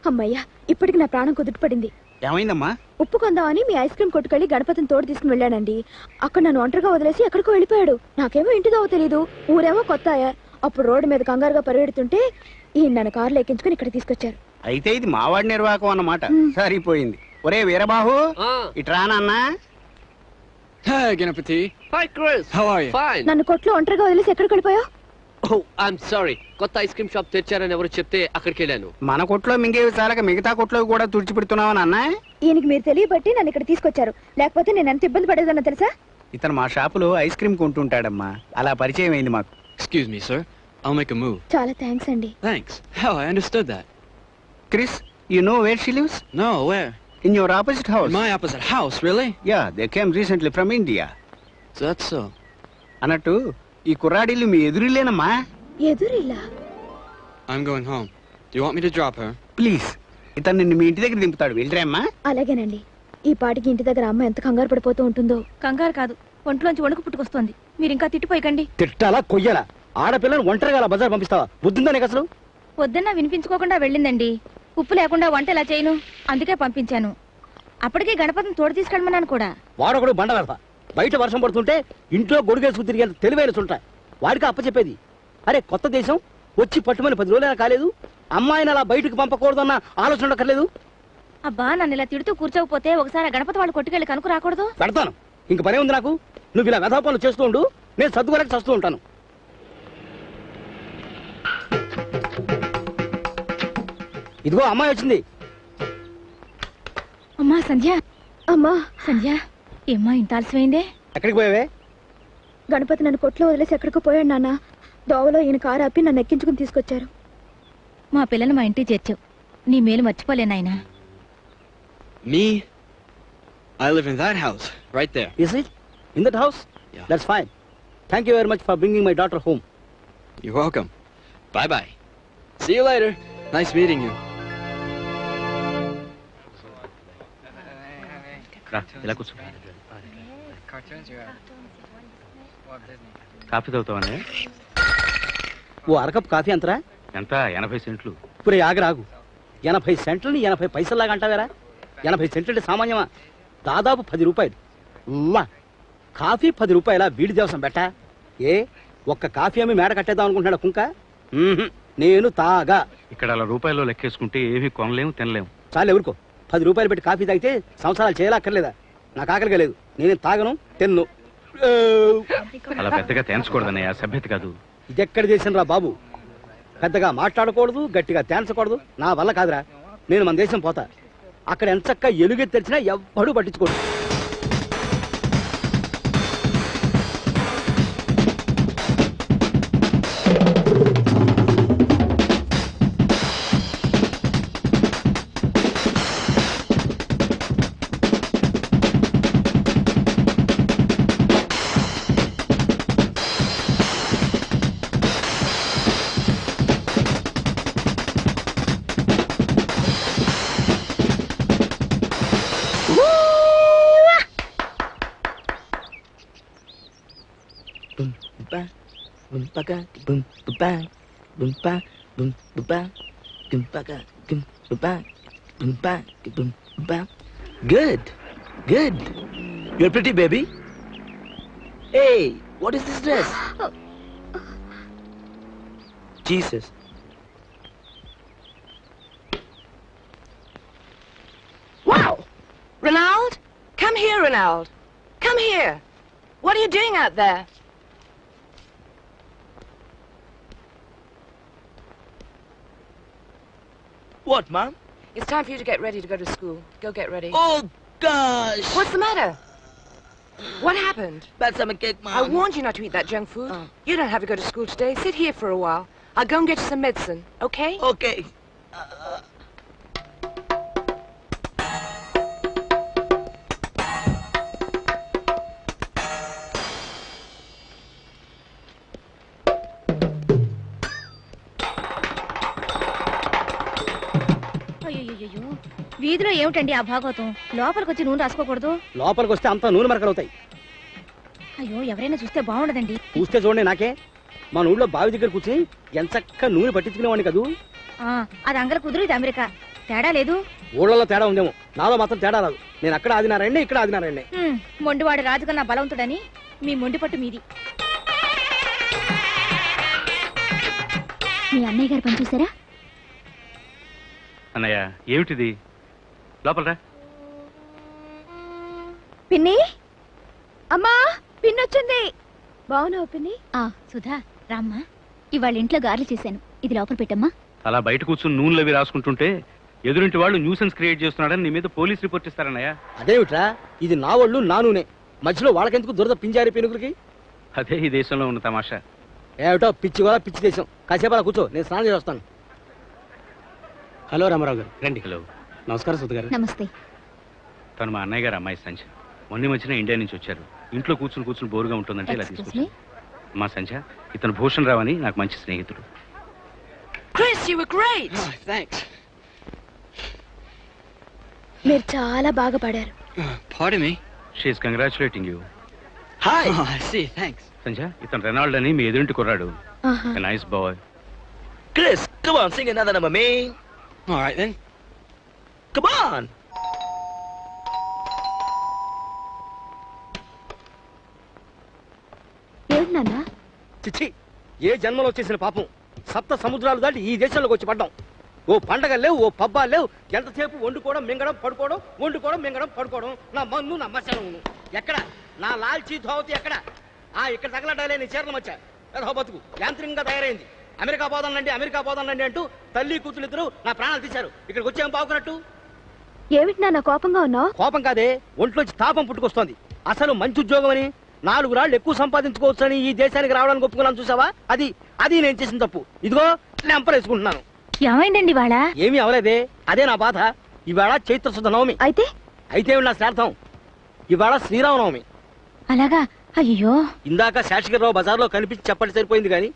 అమ్మయ్యా, ఇప్పటికి నా ప్రాణం కుదుటపడింది. ఏమైందమ్మా? ఉప్పు కొందామని మీ ఐస్ క్రీమ్ కొట్టుకెళ్ళి గణపతిని తోడు తీసుకుని వెళ్ళానండి. అక్కడ నన్ను ఒంటరిగా వదిలేసి ఎక్కడికో వెళ్ళిపోయాడు. నాకేమో ఇంటిదో తెలీదు, ఊరేమో కొత్తాయా. అప్పుడు రోడ్డు మీద కంగారుగా పరిగెడుతుంటే ఈయన నన్ను కారులో ఎక్కించుకుని ఇక్కడ తీసుకొచ్చారు. అయితే ఇది మావాడి నిర్వాహకం అన్నమాట. సరిపోయింది. ఒరే వీరబాహు, ఇట్రా నాన్న. Hey, Ganapati. Hi, Chris. How are you? Fine. నన్ను కొట్లో ఒంటరిగా వదిలేసి ఎక్కడికి వెళ్ళిపోయావు? Oh, I'm sorry. కొత్త ఐస్ క్రీమ్ షాప్ తెచ్చారని ఎవరు చెప్తే అక్కడికి వెళ్ళాను. మన కొట్లో మింగేవి చాలక మిగతా కొట్లో కూడా తుడిచిపెడుతున్నావా నాన్న? ఈయనకి మీరు తెలియబట్టి నన్ను ఇక్కడ తీసుకొచ్చారు. లేకపోతే నేను ఎంత ఇబ్బంది పడేదన్నా తెలుసా? ఇతను మా షాపులో ఐస్ క్రీమ్ కొంటుంటాడమ్మా. అలా పరిచయం అయింది మాకు. Excuse me, sir. I'll make a move. చాలా థ్యాంక్స్ అండి. Thanks. How? I understood that. Chris, you know where she lives? No, where? In your opposite house. In my opposite house, really? Yeah, they came recently from India. So that's so. అన్నట్టు ఈ కుర్రాడిల్లు మీ ఎదురులేనమ్మా. ఎదురిలా? I'm going home. Do you want me to drop her? Please, ఇతను నిన్ను మీ ఇంటి దగ్గర దింపుతాడు. వెళ్ళరామ్మా. అలాగేనండి. ఈ పాటికి ఇంటి దగ్గర అమ్మ ఎంత కంగారు పడిపోతూ ఉంటుందో. కంగారు కాదు, ఒంట్లోంచి వణుకు పుట్టుకొస్తోంది. మీరు ఇంకా తిట్టిపోయకండి. తిట్టాలా కొయ్యాలా? ఆడపిల్లని ఒంటరిగా అలా బజార్ పంపిస్తావా? బుద్ధిందా నీకు అసలు? వద్దన్నా వినిపించుకోకుండా వెళ్ళిందండి. ఉప్పు లేకుండా వంట ఎలా చేయను, అందుకే పంపించాను. అప్పటికే గణపతిని తోడు తీసుకెళ్ళమన్నాను కూడా. వాడొకడు బండ వెళ్తా. బయట వర్షం పడుతుంటే ఇంట్లో గొడుగేసుకు తిరిగేంత తెలివైన చుంట. వాడికి అప్పచెప్పేది. అరే కొత్త దేశం వచ్చి పట్టుమని 10 రోజులైనా కాలేదు. అమ్మాయిని అలా బయటకు పంపకూడదన్న ఆలోచన ఉండక్కర్లేదు. అబ్బా, నన్ను ఇలా తిడుతూ కూర్చోకపోతే ఒకసారి గణపతి వాళ్ళు కొట్టుకెళ్ళి కనుక రాకూడదు? పెడతాను. ఇంక పనే ఉంది నాకు. నువ్వు ఇలా వెధవ పనులు చేస్తూ ఉండు, నేను సర్దుకోలేక చస్తూ ఉంటాను. ఇదిగో అమ్మాయి వచ్చింది. అమ్మా సంధ్య. అమ్మా సంధ్య, ఏమ్మా ఇంత ఆలస్యమైందే? ఎక్కడికి పోయావే? గణపతి నన్ను కొట్లో వదిలేసి ఎక్కడికో పోయాడు నాన్న. దోవలో ఈయన కారు ఆపి నన్ను ఎక్కించుకుని తీసుకొచ్చారు. మా పిల్లని మా ఇంటికి చేర్చావు. నీ మేలు మర్చిపోలేనాయనా. Me? I live in that house, right there. Is it? In that house? Yeah. That's fine. Thank you very much for bringing my daughter home. You're welcome. Bye-bye. See you later. Nice meeting you. ఇలా కూర్చో. Coffee తాగుతావనే? ఓ అరకప్ coffee అంతరా? ఎంత? 80 సెంట్లు. ఇప్పుడు ఆగరాగు. 80 సెంట్లని 80 పైసల్లాగా అంటావేరా? 80 సెంట్లు అంటే సామాన్యమా? దాదాపు 10 రూపాయలు. Coffee 10 రూపాయల వీడి దేవసం బెట్ట. ఏ ఒక్క కాఫీ అమ్మి మేడ కట్టేద్దాం అనుకుంటున్నాడు కుంక? నేను తాగా. ఇక్కడ అలా రూపాయల్లో లెక్కేసుకుంటే ఏమీ కొనలేము, తినలేము. చాలు ఎవరుకో. 10 రూపాయలు పెట్టి కాఫీ తాగితే సంవత్సరాలు చేయలేక్కర్లేదా? నాకు ఆకలిగా లేదు. నేనేం తాగను, తిన్ను. అలా పెద్దగా తేన్చకూడదన్నయ్య, సభ్యత కాదు. ఇదెక్కడ చేసిన రా బాబు? పెద్దగా మాట్లాడకూడదు, గట్టిగా తేన్చకూడదు. నా వల్ల కాదురా. నేను మన దేశం పోతా. అక్కడ ఎంచక్క ఎలుగెత్తి తెచ్చినా ఎవ్వడూ పట్టించుకోడు. Good. Good. You're pretty, baby. Hey, what is this dress? Jesus. Wow! Ronald? Come here, Ronald. Come here. What are you doing out there? What, Mom? It's time for you to get ready to go to school. Go get ready. Oh, gosh. What's the matter? What happened? Bad stomach ache, Mom. I warned you not to eat that junk food. You don't have to go to school today. Sit here for a while. I'll go and get you some medicine, okay? Okay. అయ్యో, వీధిలో ఏమిటండి ఆ భాగవతం? లోపలికి వచ్చి నూనె రాసుకోకూడదు? లోపలికి వస్తే అంతా నూనె మరకలవుతాయి. అయ్యో, ఎవరైనా చూస్తే బాగుండదండి. చూస్తే చూడండి నాకే. మన ఊళ్ళో బావి దగ్గర కూర్చుని ఎంచక్క నూనె పట్టించుకునేవాడిని కదూ. అది అంగల కుదురు, ఇది అమెరికా. తేడా లేదు. ఊళ్ళలో తేడా ఉందేమో. నాలో మాత్రం తేడా రాదు. నేను అక్కడ ఆదినారాయణే, ఇక్కడ ఆదినారాయణే. మొండివాడు రాజుకన్నా బలవంతుడని మీ మొండి పట్టు మీది. మీ అన్నయ్య గారు పని చూసారా? అన్నయ్య ఏమిటిది? లోపలరా. పిన్ని, అమ్మా పిన్ని వచ్చింది. బాగున్నావు పిన్ని? సుధా రామ్మా, ఇవాళ ఇంట్లో గారెలు చేశాను, ఇది లోపల పెట్టమ్మా. అలా బయట కూర్చుని నూనెలవి రాసుకుంటుంటే ఎదురింటి వాళ్ళు న్యూసెన్స్ క్రియేట్ చేస్తున్నాడని నీ మీద పోలీస్ రిపోర్ట్ ఇస్తారన్నయ్య. అదేమిట్రా, ఇది నా ఒళ్ళు నా నూనె, మధ్యలో వాళ్ళకెందుకు దురద పింజారి పెనుగులకి? అదే ఈ దేశంలో ఉన్న తమాషా. ఏమిటో పిచ్చి కూడా పిచ్చి దేశం. కాసేపు అలా కూర్చో, నేను స్నానం చేసి వస్తాను. హలో రామారావు గారు, రండి. హలో. నమస్కారం సుధ గారు. నమస్తే. తను మా అన్నయ్య గారు అమ్మాయి సంధ్య. మొన్న మధ్యన ఇండియా నుంచి వచ్చారు. ఇంట్లో కూర్చుని బోరుగా ఉంటుందంటే ఇలా తీసుకొచ్చాను. మా సంధ్య, ఇతను భూషణ్ రావు అని నాకు మంచి స్నేహితుడు. Chris, you were great. Oh, thanks. మీరు చాలా బాగా పాడారు. Pardon me. She is congratulating you. Hi. Oh, I see. Thanks. సంధ్య, ఇతను రెనాల్డ్ అని మీ ఎదురింటి కుర్రాడు. Nice bye. Chris, come on, sing another number, man. All right then. Come on. ఏమిటి నాన్న? చిచ్చి, ఏ జన్మలో చేసిన పాపం. సప్త సముద్రాలు దాటి ఈ దేశంలోకి వచ్చి పడ్డాం. ఓ పండగ లేవు, ఓ పబ్బాలు లేవు. ఎంతసేపు వండుకోవడం, మింగడం, పడుకోవడం, వండుకోవడం, మింగడం, పడుకోవడం. నా మన్ను, నా మశాలను. ఎక్కడ నా లాల్చీ ధోవతి ఎక్కడ? ఇక్కడ తగలడాలే నీ చీరలు వచ్చా. బతుకు యాంత్రికంగా తయారైంది. అమెరికా పోదానండి, అమెరికా పోదానండి అంటూ తల్లి కూతురు ఇద్దరు నా ప్రాణాలు తీశారు. ఇక్కడికి వచ్చేం బాగున్నట్టు? ఏమిటి నాన్న కోపంగా ఉన్నావు? కోపం కాదే, ఒంట్లోంచి తాపం పుట్టుకొస్తోంది. అసలు మంచి ఉద్యోగం అని 4 రాళ్ళు ఎక్కువ సంపాదించుకోవచ్చని ఈ దేశానికి రావడానికి ఒప్పుకున్నాను చూసావా? అది నేను చేసిన తప్పు. ఇదిగో లెంపలేసుకుంటున్నాను. ఏమైందండి ఇవాళ? ఏమీ అవలేదే, అదే నా బాధ. ఇవాళ చైత్ర శుద్ధ నవమి. అయితే నా శ్రార్థం. ఇవాళ శ్రీరామనవమి. అలాగా? అయ్యో, ఇందాక శేషగిరిరావు బజార్లో కనిపించి చెప్పండి సరిపోయింది కానీ,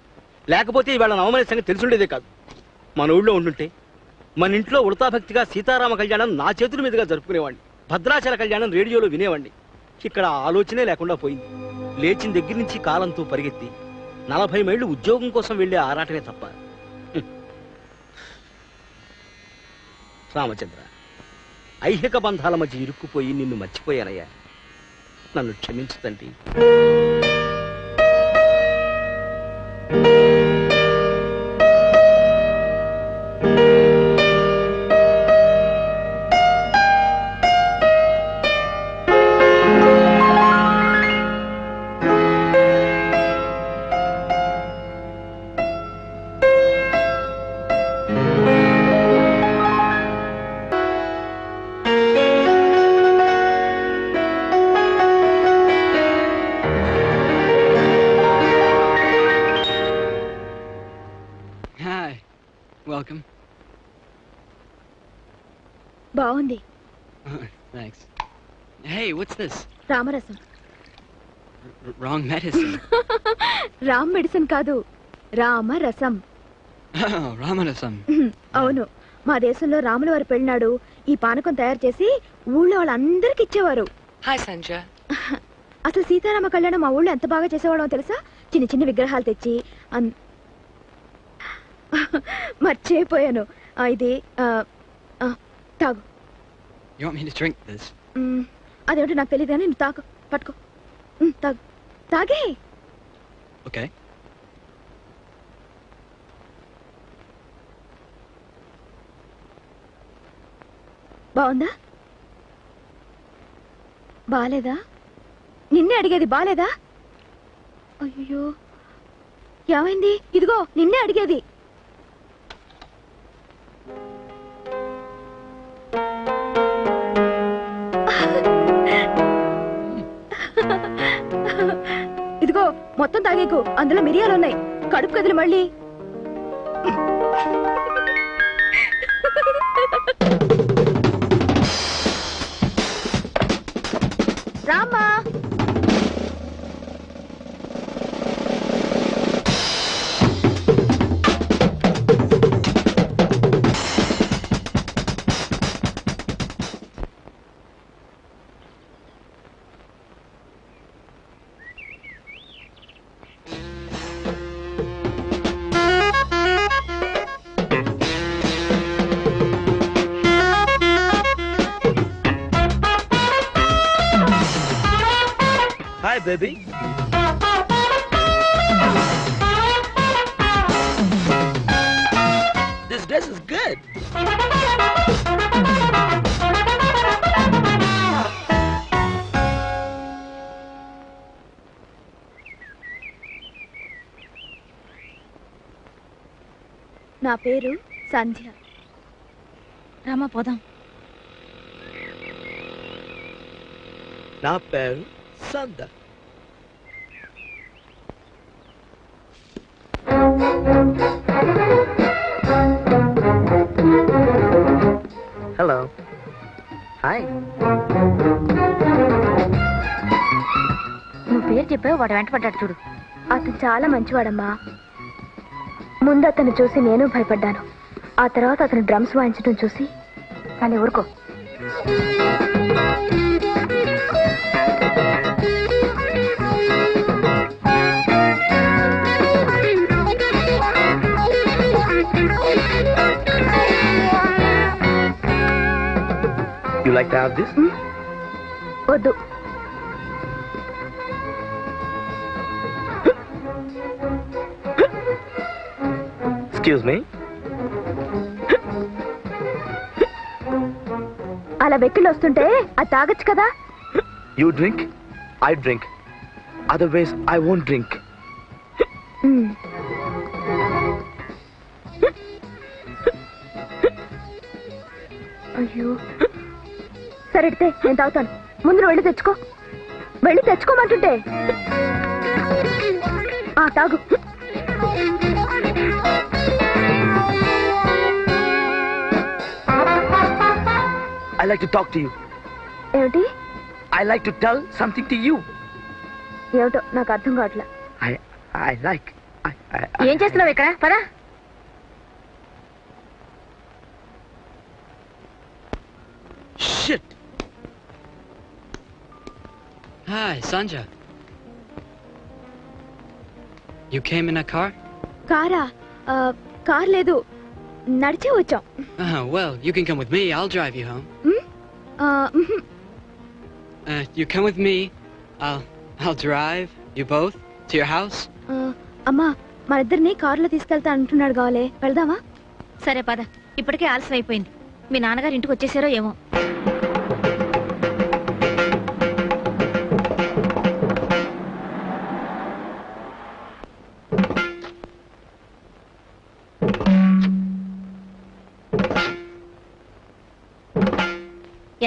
లేకపోతే ఇవాళ నవమనే సంగతి తెలిసిండేదే కాదు. మన ఊళ్ళో ఉండుంటే మన ఇంట్లో ఉడతాభక్తిగా సీతారామ కళ్యాణం నా చేతుల మీదుగా జరుపుకునేవాడిని. భద్రాచల కళ్యాణం రేడియోలో వినేవాడిని. ఇక్కడ ఆలోచనే లేకుండా పోయింది. లేచిన దగ్గర నుంచి కాలంతో పరిగెత్తి 40 మైళ్ళు ఉద్యోగం కోసం వెళ్లే ఆరాటమే తప్ప. రామచంద్ర, ఐహిక బంధాల మధ్య ఇరుక్కుపోయి నిన్ను మర్చిపోయానయ్యా. నన్ను క్షమించు తండ్రి. Welcome. బాగుంది. Thanks. Hey, what's this? రామరసం. Wrong medicine. Ram medicine కాదు, రామరసం. Oh, రామరసం. అవును, మా దేశంలో రాముల వారి పెళ్ళినాడు ఈ పానకం తయారు చేసి ఊళ్ళో వాళ్ళందరికి ఇచ్చేవారు. Hi, Sanjay. అసలు సీతారామ కళ్యాణం మా ఊళ్ళో ఎంత బాగా చేసేవాళ్ళో తెలుసా? చిన్న చిన్న విగ్రహాలు తెచ్చి మర్చిపోయాను. ఇది తాగు. You want me to drink this? అదేమిటో నాకు తెలియదు కానీ నువ్వు తాగు, పట్టుకో, తాగు, తాగే. Okay. బాగుందా? బాలేదా? నిన్నే అడిగేది, బాలేదా? అయ్యో, ఏమైంది? ఇదిగో నిన్నే అడిగేది. ఇదిగో మొత్తం తాగేకు, అందులో మిరియాలున్నాయి. కడుపు కదిలి మళ్ళీ. రామ్మా. Hi, baby. This dress is good. నా పేరు సంధ్య. రామా పోదాం. నా పేరు సంద. Hello hi. నువ్వు పేరు చెప్పావు, వాడు వెంట పడ్డాడు చూడు. అతను చాలా మంచివాడమ్మా. ముందు అతను చూసి నేను భయపడ్డాను. ఆ తర్వాత అతను డ్రమ్స్ వాయించడం చూసి కానీ ఊరుకో. You like to have this? వద్దు. Excuse me. అలా వెక్కిళ్ళు వస్తుంటే అది తాగొచ్చు కదా. You drink, I drink. Otherwise, I won't drink. అయ్యో సరే ఎడితే నేను తాగుతాను. ముందు నువ్వు వెళ్ళి తెచ్చుకో. వెళ్ళి తెచ్చుకోమంటుంటే. తాగు. I like to talk to you. ఏమిటి? I like to tell something to you. ఏమిటో నాకు అర్థం కావట్లే. I like. ఏం చేస్తున్నావు ఇక్కడ? పదా. Shit. Hi, Sanja. You came in a car? కారా? కార్ లేదు, నడిచే వచ్చాం. Well, you can come with me. I'll drive you home. You come with me. I'll drive you both to your house. అమ్మా, మనిద్దరిని కారులో తీసుకెళ్తా అంటున్నాడు. కావాలే, వెళ్దామా? సరే పద. ఇప్పటికే ఆలస్యం అయిపోయింది. మీ నాన్నగారు ఇంటికి వచ్చేసారో ఏమో.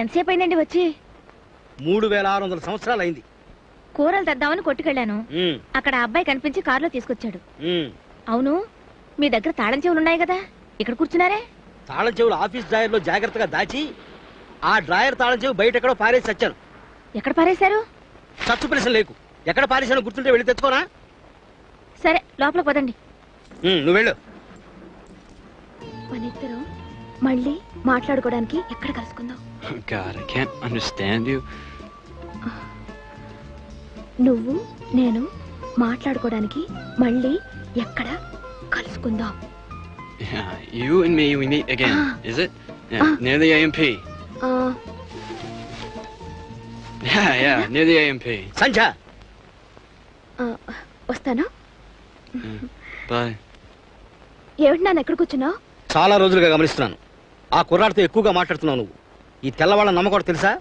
ఎంతసేపు అయిందండి వచ్చి? 3600 సంవత్సరాలు అయింది. కూరలు తెద్దామని కొట్టుకెళ్ళాను. అక్కడ ఆ అబ్బాయి కనిపించి కారులో తీసుకొచ్చాడు. అవును, మీ దగ్గర తాళం చెవులు ఉన్నాయి కదా, ఇక్కడ కూర్చున్నారే? తాళం చెవులు ఆఫీస్ డ్రాయర్ లో జాగ్రత్తగా దాచి ఆ డ్రాయర్ తాళం చెవు బయట ఎక్కడో పారేసి వచ్చాను. ఎక్కడ పారేశారు? చచ్చు ప్రశ్న లేకు. ఎక్కడ పారేసాను గుర్తుంటే వెళ్ళి తెచ్చుకోనా? సరే, లోపల పదండి. నువ్వు వెళ్ళు. మనిద్దరం మళ్ళీ మాట్లాడుకోవడానికి ఎక్కడ కలుసుకుందాం? Oh God, I can't understand you. నువ్వు నేను మాట్లాడుకోవడానికి మళ్ళీ ఎక్కడ కలుసుకుందాం? Yeah, you and me, we meet again, is it? Yeah, near the AMP. Yeah, near the AMP. సంధ్య. వస్తాను. Bye. ఏమిటి నాన్న ఎక్కడ కూర్చున్నావు? చాలా రోజులుగా గమనిస్తున్నాను. ఆ కుర్రాడితో ఎక్కువగా మాట్లాడుతున్నావు నువ్వు. ఈ తెల్లవాళ్ళ నమ్మకం తెలుసా?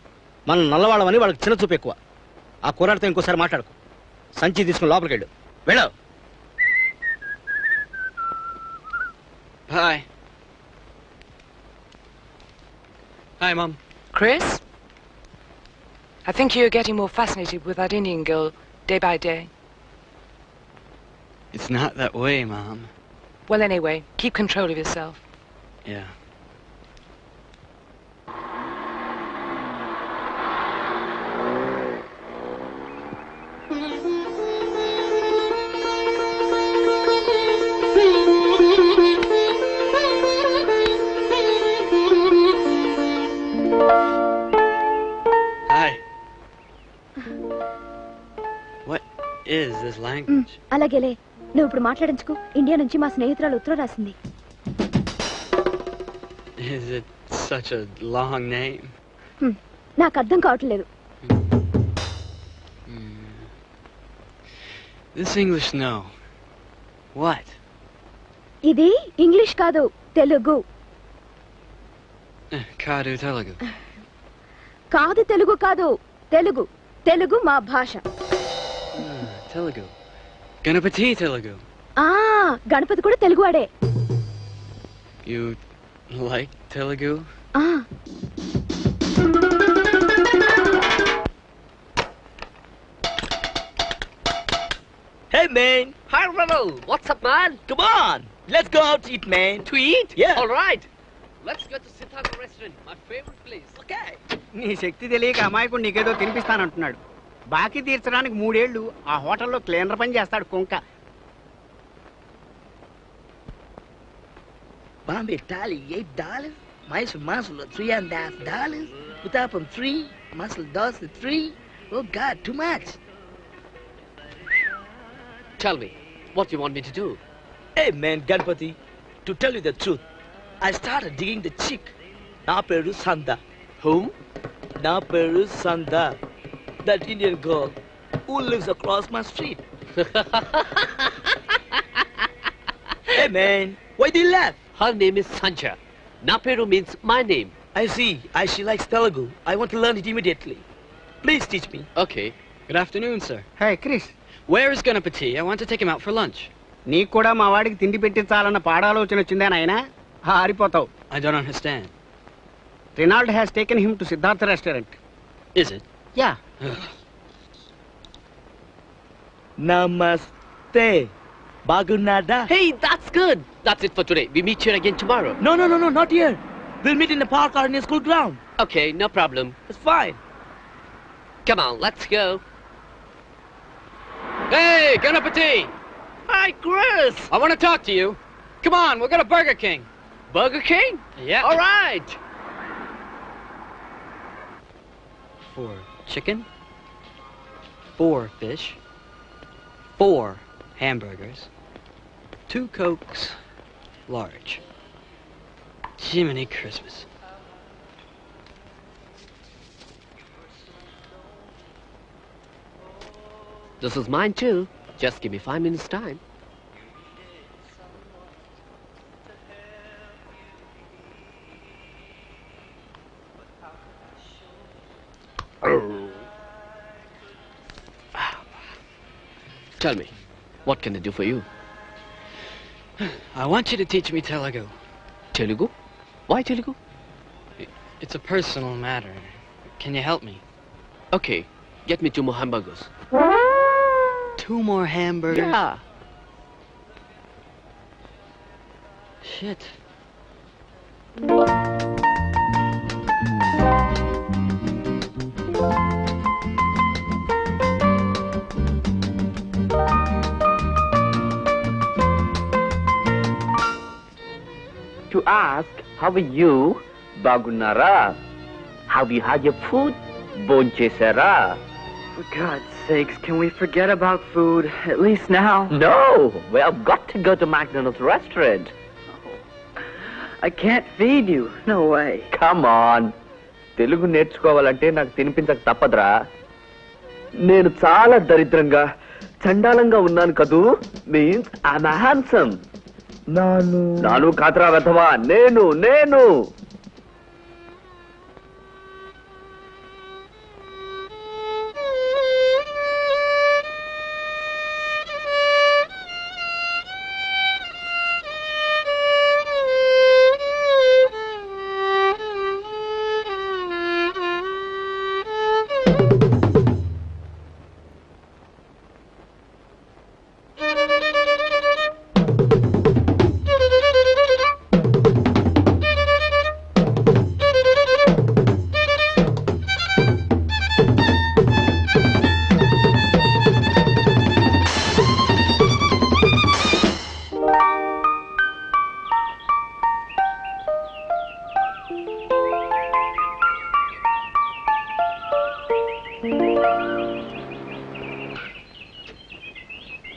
మనం నల్లవాళ్ళమని వాళ్ళకి చిన్న చూపు ఎక్కువ. ఆ కుర్రాడితో ఇంకోసారి మాట్లాడుకో. సంచి తీసుకుని లోపలికి వెళ్ళు. వెళ్ళు. Hi. Hi, Mom. Chris? I think you're getting more fascinated with that Indian girl day by day. It's not that way, Mom. Well, anyway, keep control of yourself. Yeah. Hi. What is this language? అలాగేలే, నువ్వు ఇప్పుడు మాట్లాడించుకో. India నుంచి మా స్నేహితురాలు ఉత్తరం రాసింది. Is it such a long name? నాకు అర్థం కావట్లేదు. This English, no. What? ఇది ఇంగ్లీష్ కాదు, తెలుగు. Kadu Telugu. కాదు తెలుగు కాదు, తెలుగు. తెలుగు మా భాష. Telugu. Ganapati Telugu. గణపతి కూడా తెలుగువాడే. You like Telugu? Hey man! Hi, Ronald. What's up, man? Come on! Let's go out to eat, man. To eat? Yeah. All right. Let's go to Siddhartha restaurant, my favorite place. Okay. నీ శక్తి తెలియక అమాయకుడు నీకేదో తినిపిస్తానంటున్నాడు. బాకీ తీర్చడానికి 3 ఏళ్ళు ఆ హోటల్లో cleaner పని చేస్తాడు కుంక. Bombay thali $8. Mysore masala $3.50. Uttapam 3. Masala dosa 3. Oh God, too much. Tell me, what do you want me to do? Hey man, Ganpati, to tell you the truth, I started digging the chick. Na peru Sanda. Whom? Na peru Sanda. That Indian girl who lives across my street. Hey man, why do you laugh? Her name is Sancha. Naperu means my name. I see. She likes Telugu. I want to learn it immediately. Please teach me. Okay. Good afternoon, sir. Hey Chris, Where is Ganapati? I want to take him out for lunch. నీకు కూడా మా వాడికి తిండి పెట్టించాలన్న పాడాలోచన వచ్చిందా నాయనా? ఆరిపోతావు. I don't understand. Ronald has taken him to Siddhartha restaurant. Is it? Yeah. Namaste. Bagunada. Hey, that's good. That's it for today. We meet here again tomorrow. No, not here. We'll meet in the park or in a school ground. Okay, no problem. It's fine. Come on, let's go. Hey, Ganapati! Hi, Chris. I want to talk to you. Come on, we'll go to Burger King. Burger King? Yeah. All right. 4 chicken, 4 fish, 4 hamburgers, 2 Cokes, large. Jiminy Christmas. This is mine too. Just give me 5 minutes time. Tell me, what can I do for you? I want you to teach me Telugu. Telugu? Why Telugu? It's a personal matter. Can you help me? Okay, get me 2 more hamburgers. 2 more hamburgers? Yeah. Shit. To ask, how are you? Bagunara. Have you had your food? Bonchesara. For God's sakes, can we forget about food, at least now? No, we have got to go to McDonald's restaurant. I can't feed you. No way. Come on. Telugu నేర్చుకోవాలంటే నాకు తినిపించక తప్పదురా. నేను చాలా దరిద్రంగా చండాలంగా ఉన్నాను కదూ. Means I'm handsome. నాను కాతరా వెధవా. నేను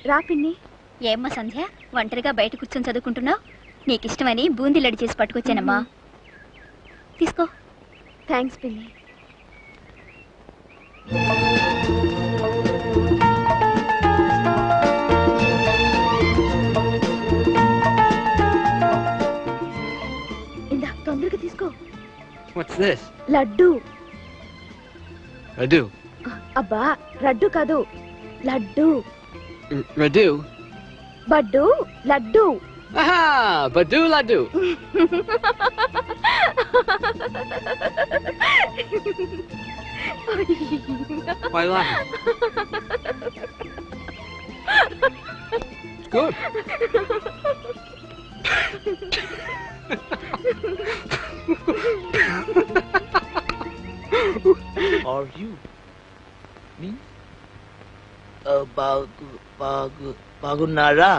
రా పిన్ని. ఏమ్మా సంధ్య, ఒంటరిగా బయట కూర్చొని చదువుకుంటున్నావు? నీకిష్టమని బూందీ లడ్డు చేసి పట్టుకొచ్చానమ్మా. తీసుకో. థ్యాంక్స్ పిన్ని. తీసుకో. What's this? లడ్డు. Radu. అబ్బా రడ్డు కాదు, laddu. Radu? Bud laddu. Aha! Badu Ladu. Why laughing? It's good. Are you? Me? Bagunara.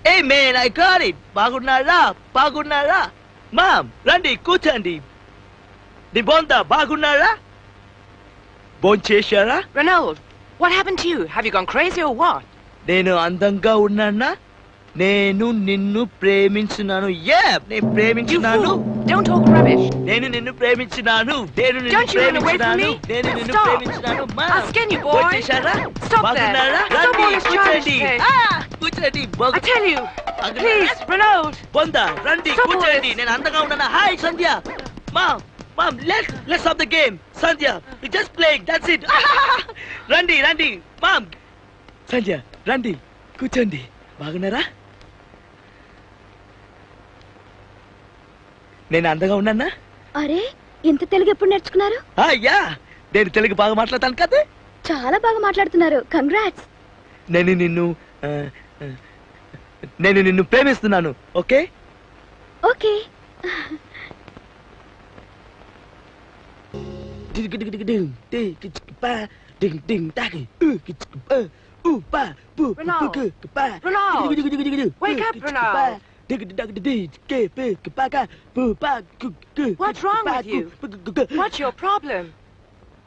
Hey man, I got it. Bagunara. Mom, Randy, కూర్చోండి. The bonda, Bagunara. Boncheshara. Ronald, what happened to you? Have you gone crazy or what? నేను అందంగా ఉన్నానా? నేను నిన్ను ప్రేమించున్నాను. నేను ప్రేమించున్నాను. Don't talk rubbish. నేను నిన్ను ప్రేమించున్నాను. నేను నిన్ను Don't you run away from me? నేను నిన్ను Stop. ప్రేమించున్నాను. I'll skin you, boy. వచ్చేశారా? Stop బాగున్నారా? that. Stop all this కూర్చోండి. childish కూర్చోండి. I tell you. Please, Ronald. బొందా రండి Stop all కూర్చోండి. this. నేను అందంగా ఉన్నానా? Hi Sandhya. Mom, let's stop the game. Sandhya, we're just playing. That's it. రండి. Mom. సంధ్య రండి కూర్చోండి. బాగున్నారా? నేను అందంగా ఉన్నానా? అరే ఇంత తెలుగు ఎప్పుడు నేర్చుకున్నారు? యా నేను తెలుగు బాగా మాట్లాడతాను కదా. చాలా బాగా మాట్లాడుతున్నారు. కంగ్రాట్స్. నేను నిన్ను ప్రేమిస్తున్నాను. Okay okay. Ronald, wake up, Ronald. What's wrong with you? What's your problem?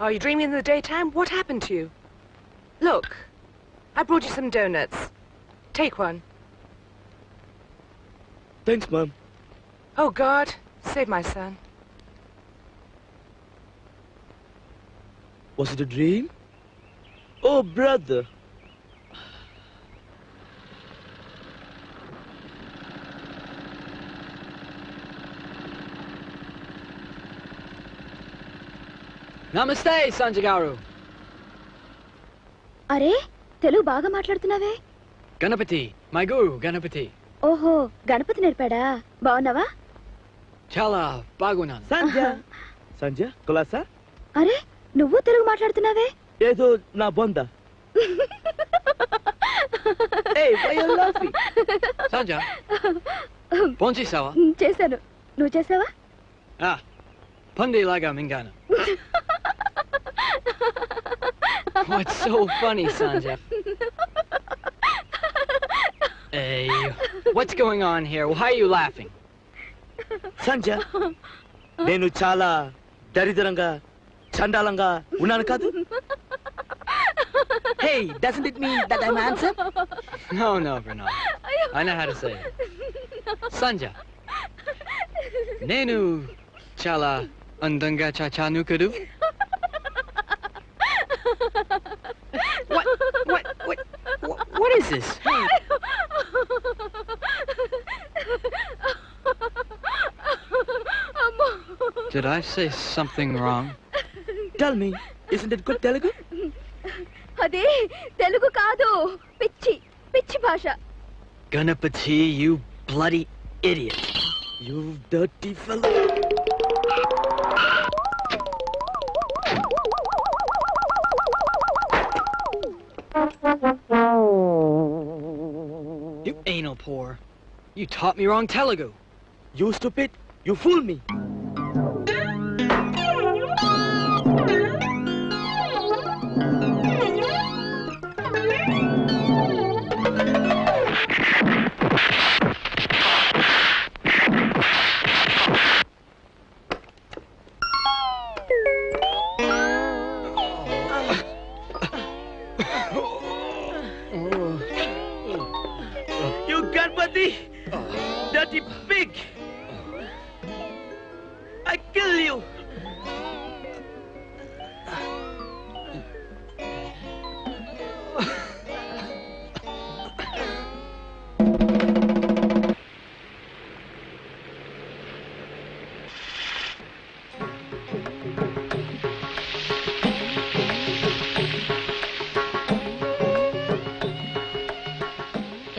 Are you dreaming in the daytime? What happened to you? Look, I brought you some donuts. Take one. Thanks, Mom. Oh, God, save my son. Was it a dream? Oh, brother. Namaste, Sanjay Garu. అరే తెలుగు బాగా మాట్లాడుతున్నావే. Ganapati, my guru, Ganapati. ఓహో గణపతి నేర్పాడా? బాగున్నావా? Chala bagunan. సంధ్య కులాసా? అరే నువ్వు తెలుగు మాట్లాడుతున్నావే. ఏదో నా బొంద. Hey, why you laughing? Sanja. Bonchi sawa? చేశాను. నువ్వు చేసావా? Pandi laga mingana. What's so funny, Sanja? Hey, what's going on here? Why are you laughing? సంధ్య నేను చాలా దరిద్రంగా చండాలంగా ఉన్నాను కాదు. Hey, doesn't it mean that I'm handsome? No, Bernard. I know how to say it. Sanja. Nenu chala andanga chachanu kadu. What is this? Did I say something wrong? Tell me, isn't it good Telugu? అదే తెలుగు కాదు, పిచ్చి భాష. Ganapati, you bloody idiot. You dirty fellow. You anal poor. You taught me wrong Telugu. You stupid. You fooled me. You Ganpati! Dirty pig! I kill you!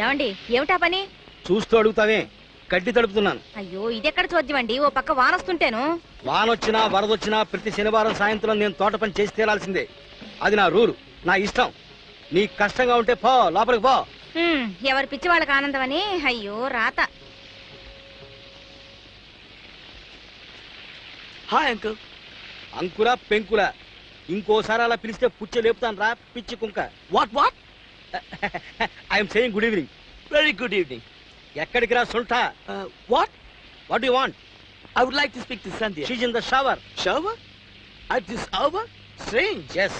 ఏమండి ఏమిటా పని? చూస్తూ అడుగుతావే, గడ్డి తడుపుతున్నాను. అయ్యో ఇదెక్కడ చూద్దామండి, ఓ పక్క వానొస్తుంటేను. వానొచ్చినా వరదొచ్చినా ప్రతి శనివారం సాయంత్రం నేను తోట పని చేసి తీరాల్సిందే. అది నా రూలు, నా ఇష్టం. నీకు కష్టంగా ఉంటే పో, లోపలికి పో. ఎవరి పిచ్చి వాళ్ళకి ఆనందం అని. అయ్యో రాత. Hi uncle. అంకురా పెంకురా, ఇంకోసారి అలా పిలిస్తే పుచ్చ లేపుతాను రా పిచ్చి కుంక. What what? I'm saying good evening. Very good evening. ఎక్కడికి రా సుల్టా? What what you want? I would like to speak to Sandhya. She's in the shower. Shower? At this hour? Strange. Yes.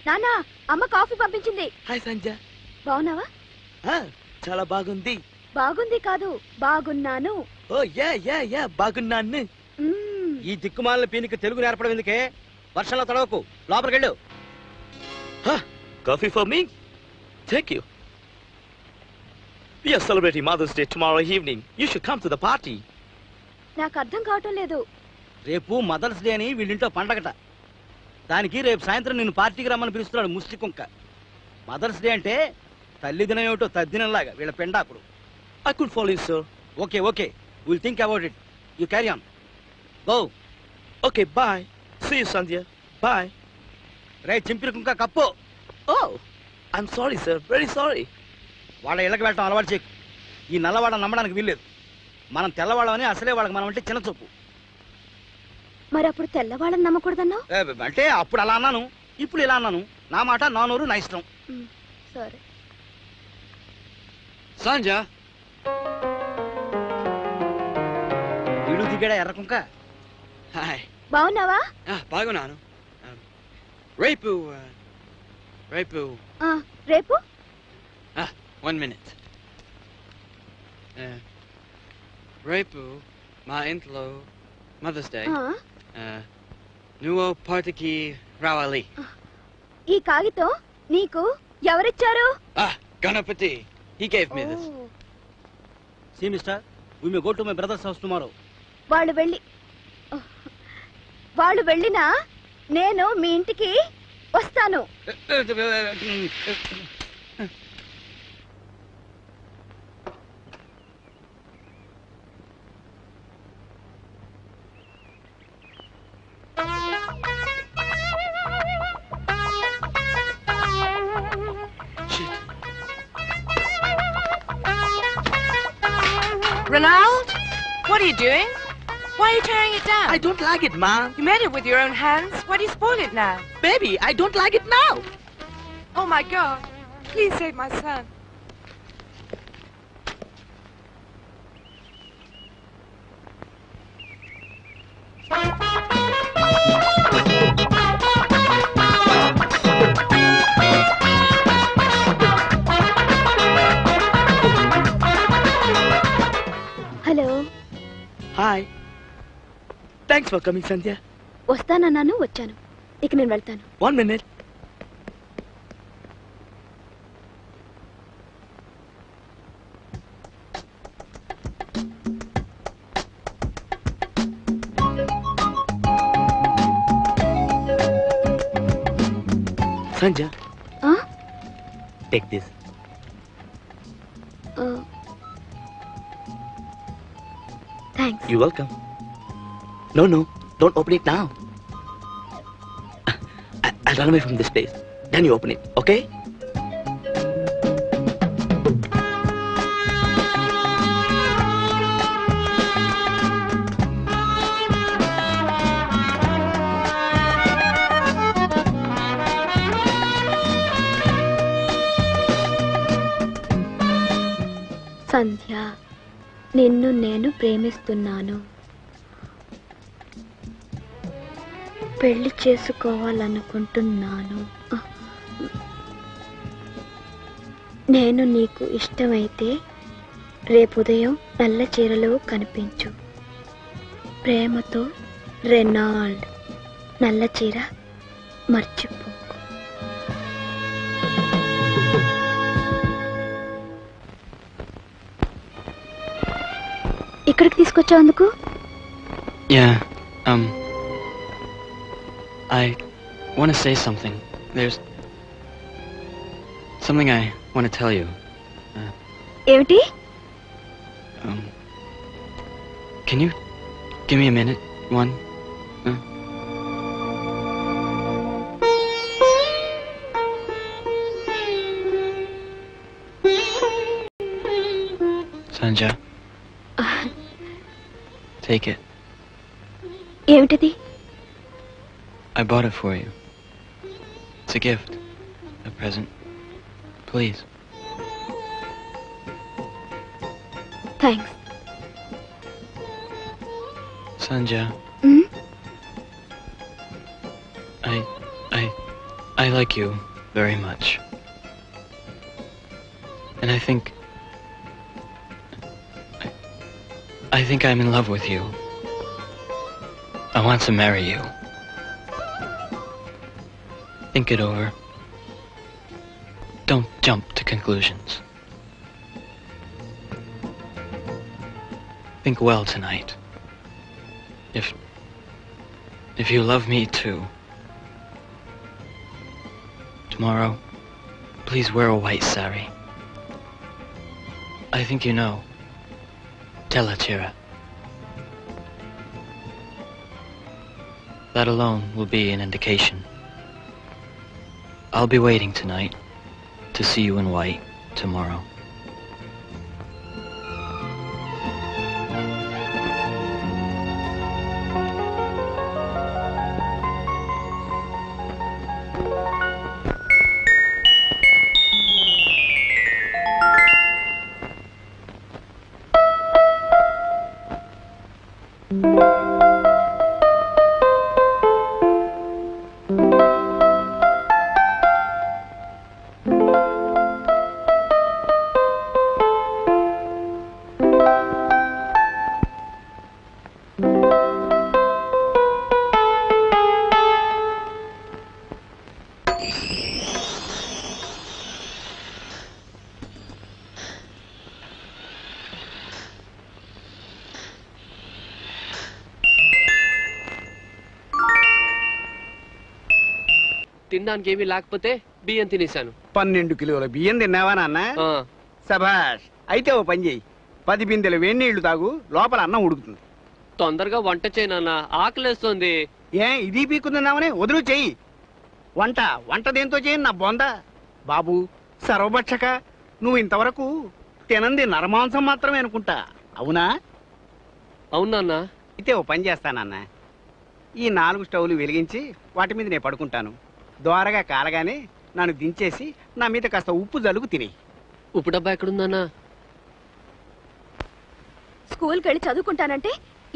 నానా, అమ్మ కాఫీ పంపించింది. Hi సంధ్య. బాగున్నావా? చాలా బాగుంది. బాగుంది కాదు, బాగున్నాను. ఓ యా బాగున్నాను. ఈ దిక్కుమాలిన పీనికి తెలుగు నేర్పడం ఎందుకే? వర్షంలో తడవకు, లోపలికి వెళ్ళు. Coffee for me? Thank you. We are celebrating Mother's Day tomorrow evening. You should come to the party. నాకు అర్థం కావటం లేదు. రేపు మదర్స్ డే అని వీళ్ళింట్లో పండగట. దానికి రేపు సాయంత్రం నిన్ను పార్టీకి రమ్మని పిలుస్తున్నాడు ముష్టి కుంక. మదర్స్ డే అంటే తల్లి దినం ఏమిటో తద్దినంలాగా వీళ్ళ పెండాకుడు. I could follow you, sir. Okay. We'll think about it. You carry on. Go. Okay, bye. See you, Sandhya. Bye. రే చింపిరి కుంక కప్పు. Oh, I'm sorry, sir. Very sorry. వాళ్ళ ఇళ్ళకి వెళ్ళటం అలవాటు చేయకు. ఈ నల్లవాడ నమ్మడానికి వీల్లేదు. మనం తెల్లవాళ్ళమని అసలే వాళ్ళకి మనం అంటే చిన్న చూపు. మరి అప్పుడు తెల్లవాళ్ళని నమ్మకూడదన్నావు? అంటే అప్పుడు అలా అన్నాను, ఇప్పుడు ఇలా అన్నాను. నా మాట నా నోరు నా ఇష్టం. సరే. సంజ, వీడు దిగాడా ఎర్ర కుంక? హాయ్. బాగున్నావా? బాగున్నాను. రేపు రేపు 1 minute. రేపు మా ఇంట్లో మదర్స్ డే. నువ్వు పార్టీకి రావాలి. ఈ కాగితం నీకు ఎవరిచ్చారు? Ganapati. He gave me this. See, mister, we may go to my brother's house tomorrow. వాళ్ళు వెళ్ళినా నేను మీ ఇంటికి వస్తాను. Ronald, what are you doing? Why are you tearing it down? I don't like it, Ma. You made it with your own hands. Why do you spoil it now? Baby, I don't like it now. Oh my God. Please save my son. Hello. Hi. Thanks for coming Sandhya. వస్తానన్నాను, వచ్చాను. ఇక నేను వెళ్తాను. 1 minute. Sandhya, take this. Thanks. You're welcome. No, don't open it now. I'll run away from this place. Then you open it, okay? సంధ్య, నిన్ను నేను ప్రేమిస్తున్నాను. పెళ్లి చేసుకోవాలనుకుంటున్నాను. నేను నీకు ఇష్టమైతే రేపు ఉదయం నల్ల చీరలో కనిపించు. ప్రేమతో రెనాల్డ్. నల్ల చీర మర్చిపో. ఇక్కడికి తీసుకొచ్చావు? Yeah, I want to say something. There's something I want to tell you. ఏమిటి? Can you give me a minute? One. Sanja. Take it. ఏమిటది? I bought it for you. It's a gift. A present. Please. Thanks. Sanja. Hmm? I like you very much. And I think I'm in love with you. I want to marry you. Think it over. Don't jump to conclusions. Think well tonight. If you love me too, tomorrow, please wear a white sari. I think you know. Telachira. That alone will be an indication. I'll be waiting tonight to see you in white tomorrow. తినడానికి ఏమీ లేకపోతే బియ్యం తినేశాను. 12 కిలోల బియ్యం తిన్నావా నాన్న? సభాష్. అయితే ఓ పని చేయి, 10 బిందెలు వేణీళ్లు తాగు, లోపల అన్నం ఉడుకుతుంది. తొందరగా వంట చేయనన్నా, ఆకలేస్తోంది. ఇది పీక్కుతున్నామనే వదులు చెయ్యి. వంట దేంతో చేయను నా బొంద. బాబు సర్వభక్షక, నువ్వు ఇంతవరకు తినంది నరమాంసం మాత్రమే అనుకుంటా, అవునా? అవునన్నా. అయితే ఓ పని చేస్తానన్న, ఈ 4 స్టవ్లు వెలిగించి వాటి మీద నేను పడుకుంటాను. దోరగా కాలగానే నన్ను దించేసి నా మీద కాస్త ఉప్పు జలుగు తిని. ఉప్పు డబ్బా ఎక్కడుందన్నా? స్కూల్కి వెళ్ళి చదువుకుంటానంటే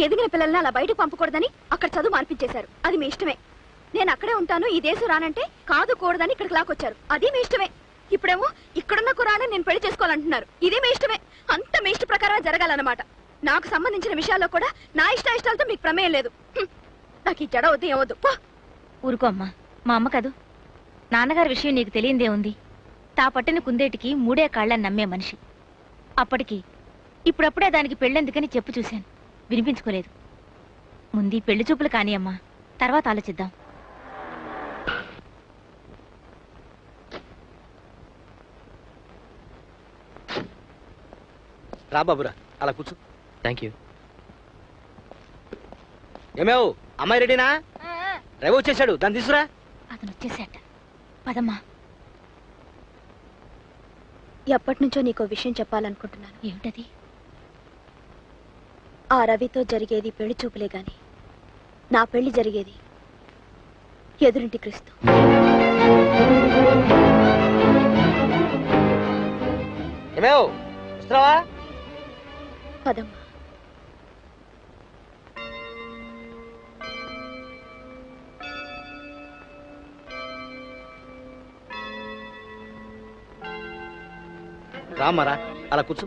ఎదిగిన పిల్లల్ని అలా బయటకు పంపకూడదని అక్కడ చదువు మార్పించేశారు. అది మీ ఇష్టమే. నేను అక్కడే ఉంటాను, ఈ దేశం రానంటే కాదు కూడదని ఇక్కడికి లాక్కొచ్చారు. అది మీ ఇష్టమే. ఇప్పుడేమో ఇక్కడున్న కురాలని నేను పెళ్లి చేసుకోవాలంటున్నారు. ఇది మీ ఇష్టమే. అంత మీ ఇష్ట ప్రకారం జరగాలన్నమాట. నాకు సంబంధించిన విషయాల్లో కూడా నా ఇష్టాలతో మీకు ప్రమేయం లేదు. నాకు ఈ జడ వద్దు, ఏమొద్దు. ఊరుకో అమ్మా, మా అమ్మ కదూ. నాన్నగారి విషయం నీకు తెలియందే ఉంది. తా పట్టిన కుందేటికి 3 కాళ్ళని నమ్మే మనిషి. అప్పటికి ఇప్పుడప్పుడే దానికి పెళ్ళెందుకని చెప్పు చూశాను, వినిపించుకోలేదు. ముందు పెళ్లి చూపులు కాని అమ్మా, తర్వాత ఆలోచిద్దాం. రా బాబురా, అలా కూర్చో. Thank you. ఏమేవ్, అమ్మాయి రెడీనా? డ్రైవర్ వచ్చేసాడు, దాన్ని తీసుకురా. అతను వచ్చేసాట, పదమ్మా. ఎప్పటి నుంచో నీకో విషయం చెప్పాలనుకుంటున్నాను. ఏమిటది? ఆ రవితో జరిగేది పెళ్లి చూపులే గాని నా పెళ్లి జరిగేది ఎదురింటి క్రీస్తు. ఏమేవ్, వస్తున్నావా? పదమ్మా. రామ్మరా, అలా కూర్చో.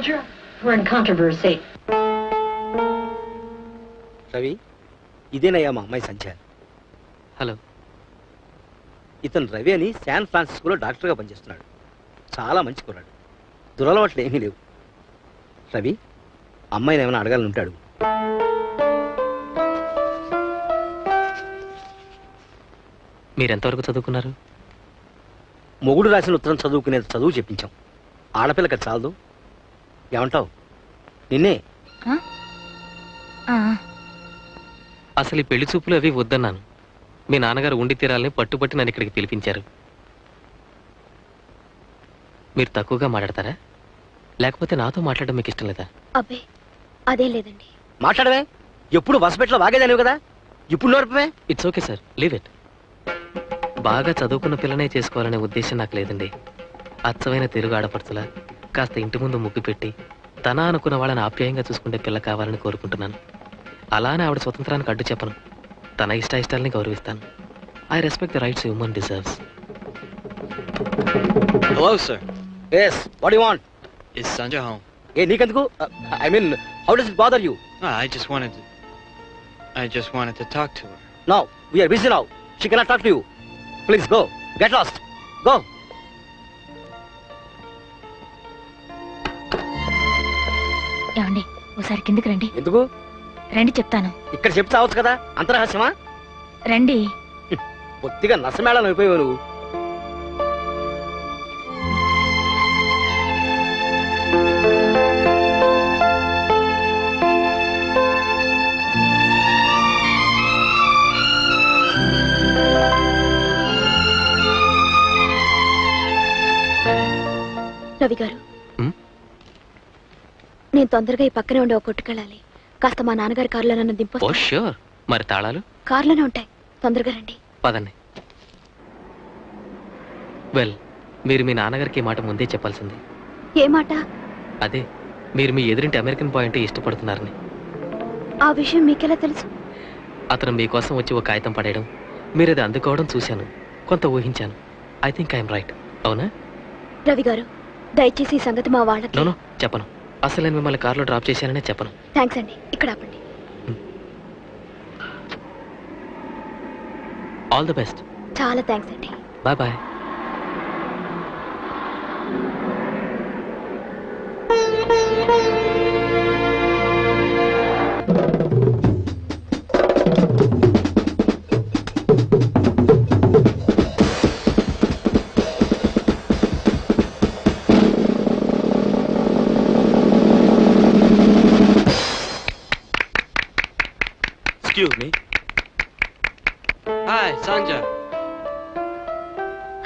Roger. We're in controversy. Ravi, ఇదేనయ్యా మా అమ్మాయి సంధ్య. హలో. ఇతను రవి అని శాన్ ఫ్రాన్సిస్కోలో డాక్టర్గా పనిచేస్తున్నాడు. చాలా మంచి కుర్రాడు. దురలవాట్లు ఏమీ లేవు. రవి, అమ్మాయిని ఏమైనా అడగాలని ఉంటాడు. మీరెంతవరకు చదువుకున్నారు? మొగుడు రాసిన ఉత్తరం చదువుకునేది చదువు చెప్పించాం. ఆడపిల్లకి చాలదు. ఏమంటావు? నిన్నే. అసలు ఈ పెళ్లి చూపులు అవి వద్దన్నాను. మీ నాన్నగారు ఉండి తీరాలని పట్టుబట్టి నన్ను ఇక్కడికి పిలిపించారు. మీరు తక్కువగా మాట్లాడతారా, లేకపోతే నాతో మాట్లాడడం మీకు ఇష్టం లేదా? అబ్బే అదేం లేదండి. మాట్లాడవే, ఎప్పుడు వసపెట్లో వాగేదానివి కదా, ఇప్పుడు నోర్పమే. It's okay sir, leave it. బాగా చదువుకున్న పిల్లనే చేసుకోవాలనే ఉద్దేశం నాకు లేదండి. అచ్చమైన తెలుగు ఆడపడుచులా కాస్త ఇంటి ముందు ముగ్గు పెట్టి తన అనుకున్న వాళ్ళని ఆప్యాయంగా చూసుకుంటే పిల్ల కావాలని కోరుకుంటున్నాను. అలానే ఆవిడ స్వతంత్రానికి అడ్డు చెప్పను. తన ఇష్టాయిష్టాలని గౌరవిస్తాను. I respect the rights human deserves. Hello, sir. Yes, what do you want? Is Sanja home? Hey, నీకెందుకు? I mean, how does it bother you? No, I just wanted to talk to her. No, we are busy now. She cannot talk to you. Please go. Get lost. Go. ఏమండి ఒకసారి కిందికి రండి. ఎందుకు? రండి చెప్తాను. ఇక్కడ చెప్తే అవచ్చు కదా, అంతరహస్యమా? రండి. కొద్దిగా నసమేళం అయిపోయావు నువ్వు. రవి గారు, నేను తొందరగా ఈ పక్కనే ఉండే ఒక కొట్టుకెళ్ళాలి. కాస్త మా నాన్నగారి కారులో నన్ను దింపొస్తా. ఓ ష్యూర్. మరి తాళాలు? కారులోనే ఉంటాయి. తొందరగా రండి. పదండి. వెల్, మీరు మీ నాన్నగారికి ఈ మాట ముందే చెప్పాల్సింది. ఏ మాట? అదే, మీరు మీ ఎదురింటి అమెరికన్ బాయ్ అంటే ఇష్టపడుతున్నారని. ఆ విషయం మీకెలా తెలుసు? అతను మీకోసం వచ్చి ఒక కాగితం పడేయడం, మీరు అది అందుకోవడం చూశాను. కొంత ఊహించాను. I think I'm right. అవునా? రవి గారు, దయచేసి ఈ సంగతి మా వాళ్ళకి. నో, చెప్పను. అసలు నేను మిమ్మల్ని కార్లో డ్రాప్ చేశాననే చెప్పను. థ్యాంక్స్ అండి. ఇక్కడ ఆపండి. All the best. చాలా థ్యాంక్స్ అండి. Bye bye. Excuse me. Hi, Sanja.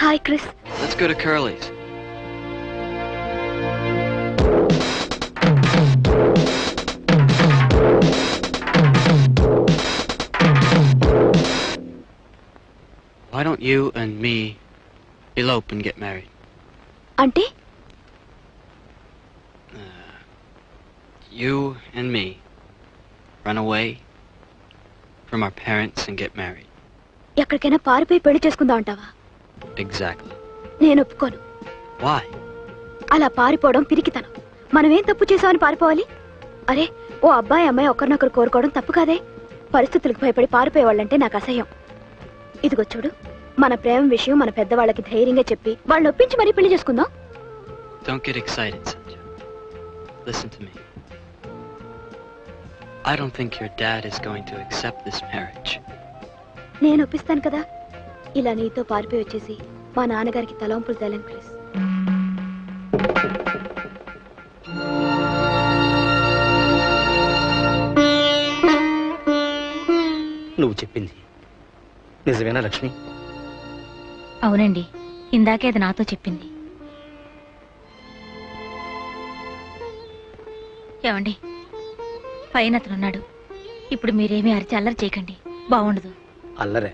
Hi, Chris. Let's go to Curly's. Why don't you and me elope and get married? Ante? You and me run away from our parents and get married. ఎక్కడికైనా పారిపోయి పెళ్లి చేసుకుందాం అంటావా? Exactly. నేను ఒప్పుకోను. Why? అలా పారిపోవడం పిరికితనం. మనమేం తప్పు చేసామని పారిపోవాలి? అరే, ఓ అబ్బాయి అమ్మాయి ఒకరినొకరు కోరుకోవడం తప్పు కాదే. పరిస్థితులకు భయపడి పారిపోయేవాళ్ళంటే నాకు అసహ్యం. ఇదిగో చూడు, మన ప్రేమ విషయం మన పెద్దవాళ్ళకి ధైర్యంగా చెప్పి వాళ్ళని ఒప్పించి మరీ పెళ్లి చేసుకుందాం. Don't get excited, Sanja. Listen to me. I don't think your dad is going to accept this marriage. నేను ఒప్పిస్తాను కదా. ఇలా నీతో పారిపోయి వచ్చేసి మా నాన్నగారికి తలవంపులు తేలేను క్రిస్. నువ్వు చెప్పింది నిజమేనా లక్ష్మి? అవునండి, ఇందాకే అది నాతో చెప్పింది. ఏమండి, పైన అతనున్నాడు. ఇప్పుడు మీరేమీ అరిచి అల్లరి చేయకండి, బాగుండదు. అల్లరే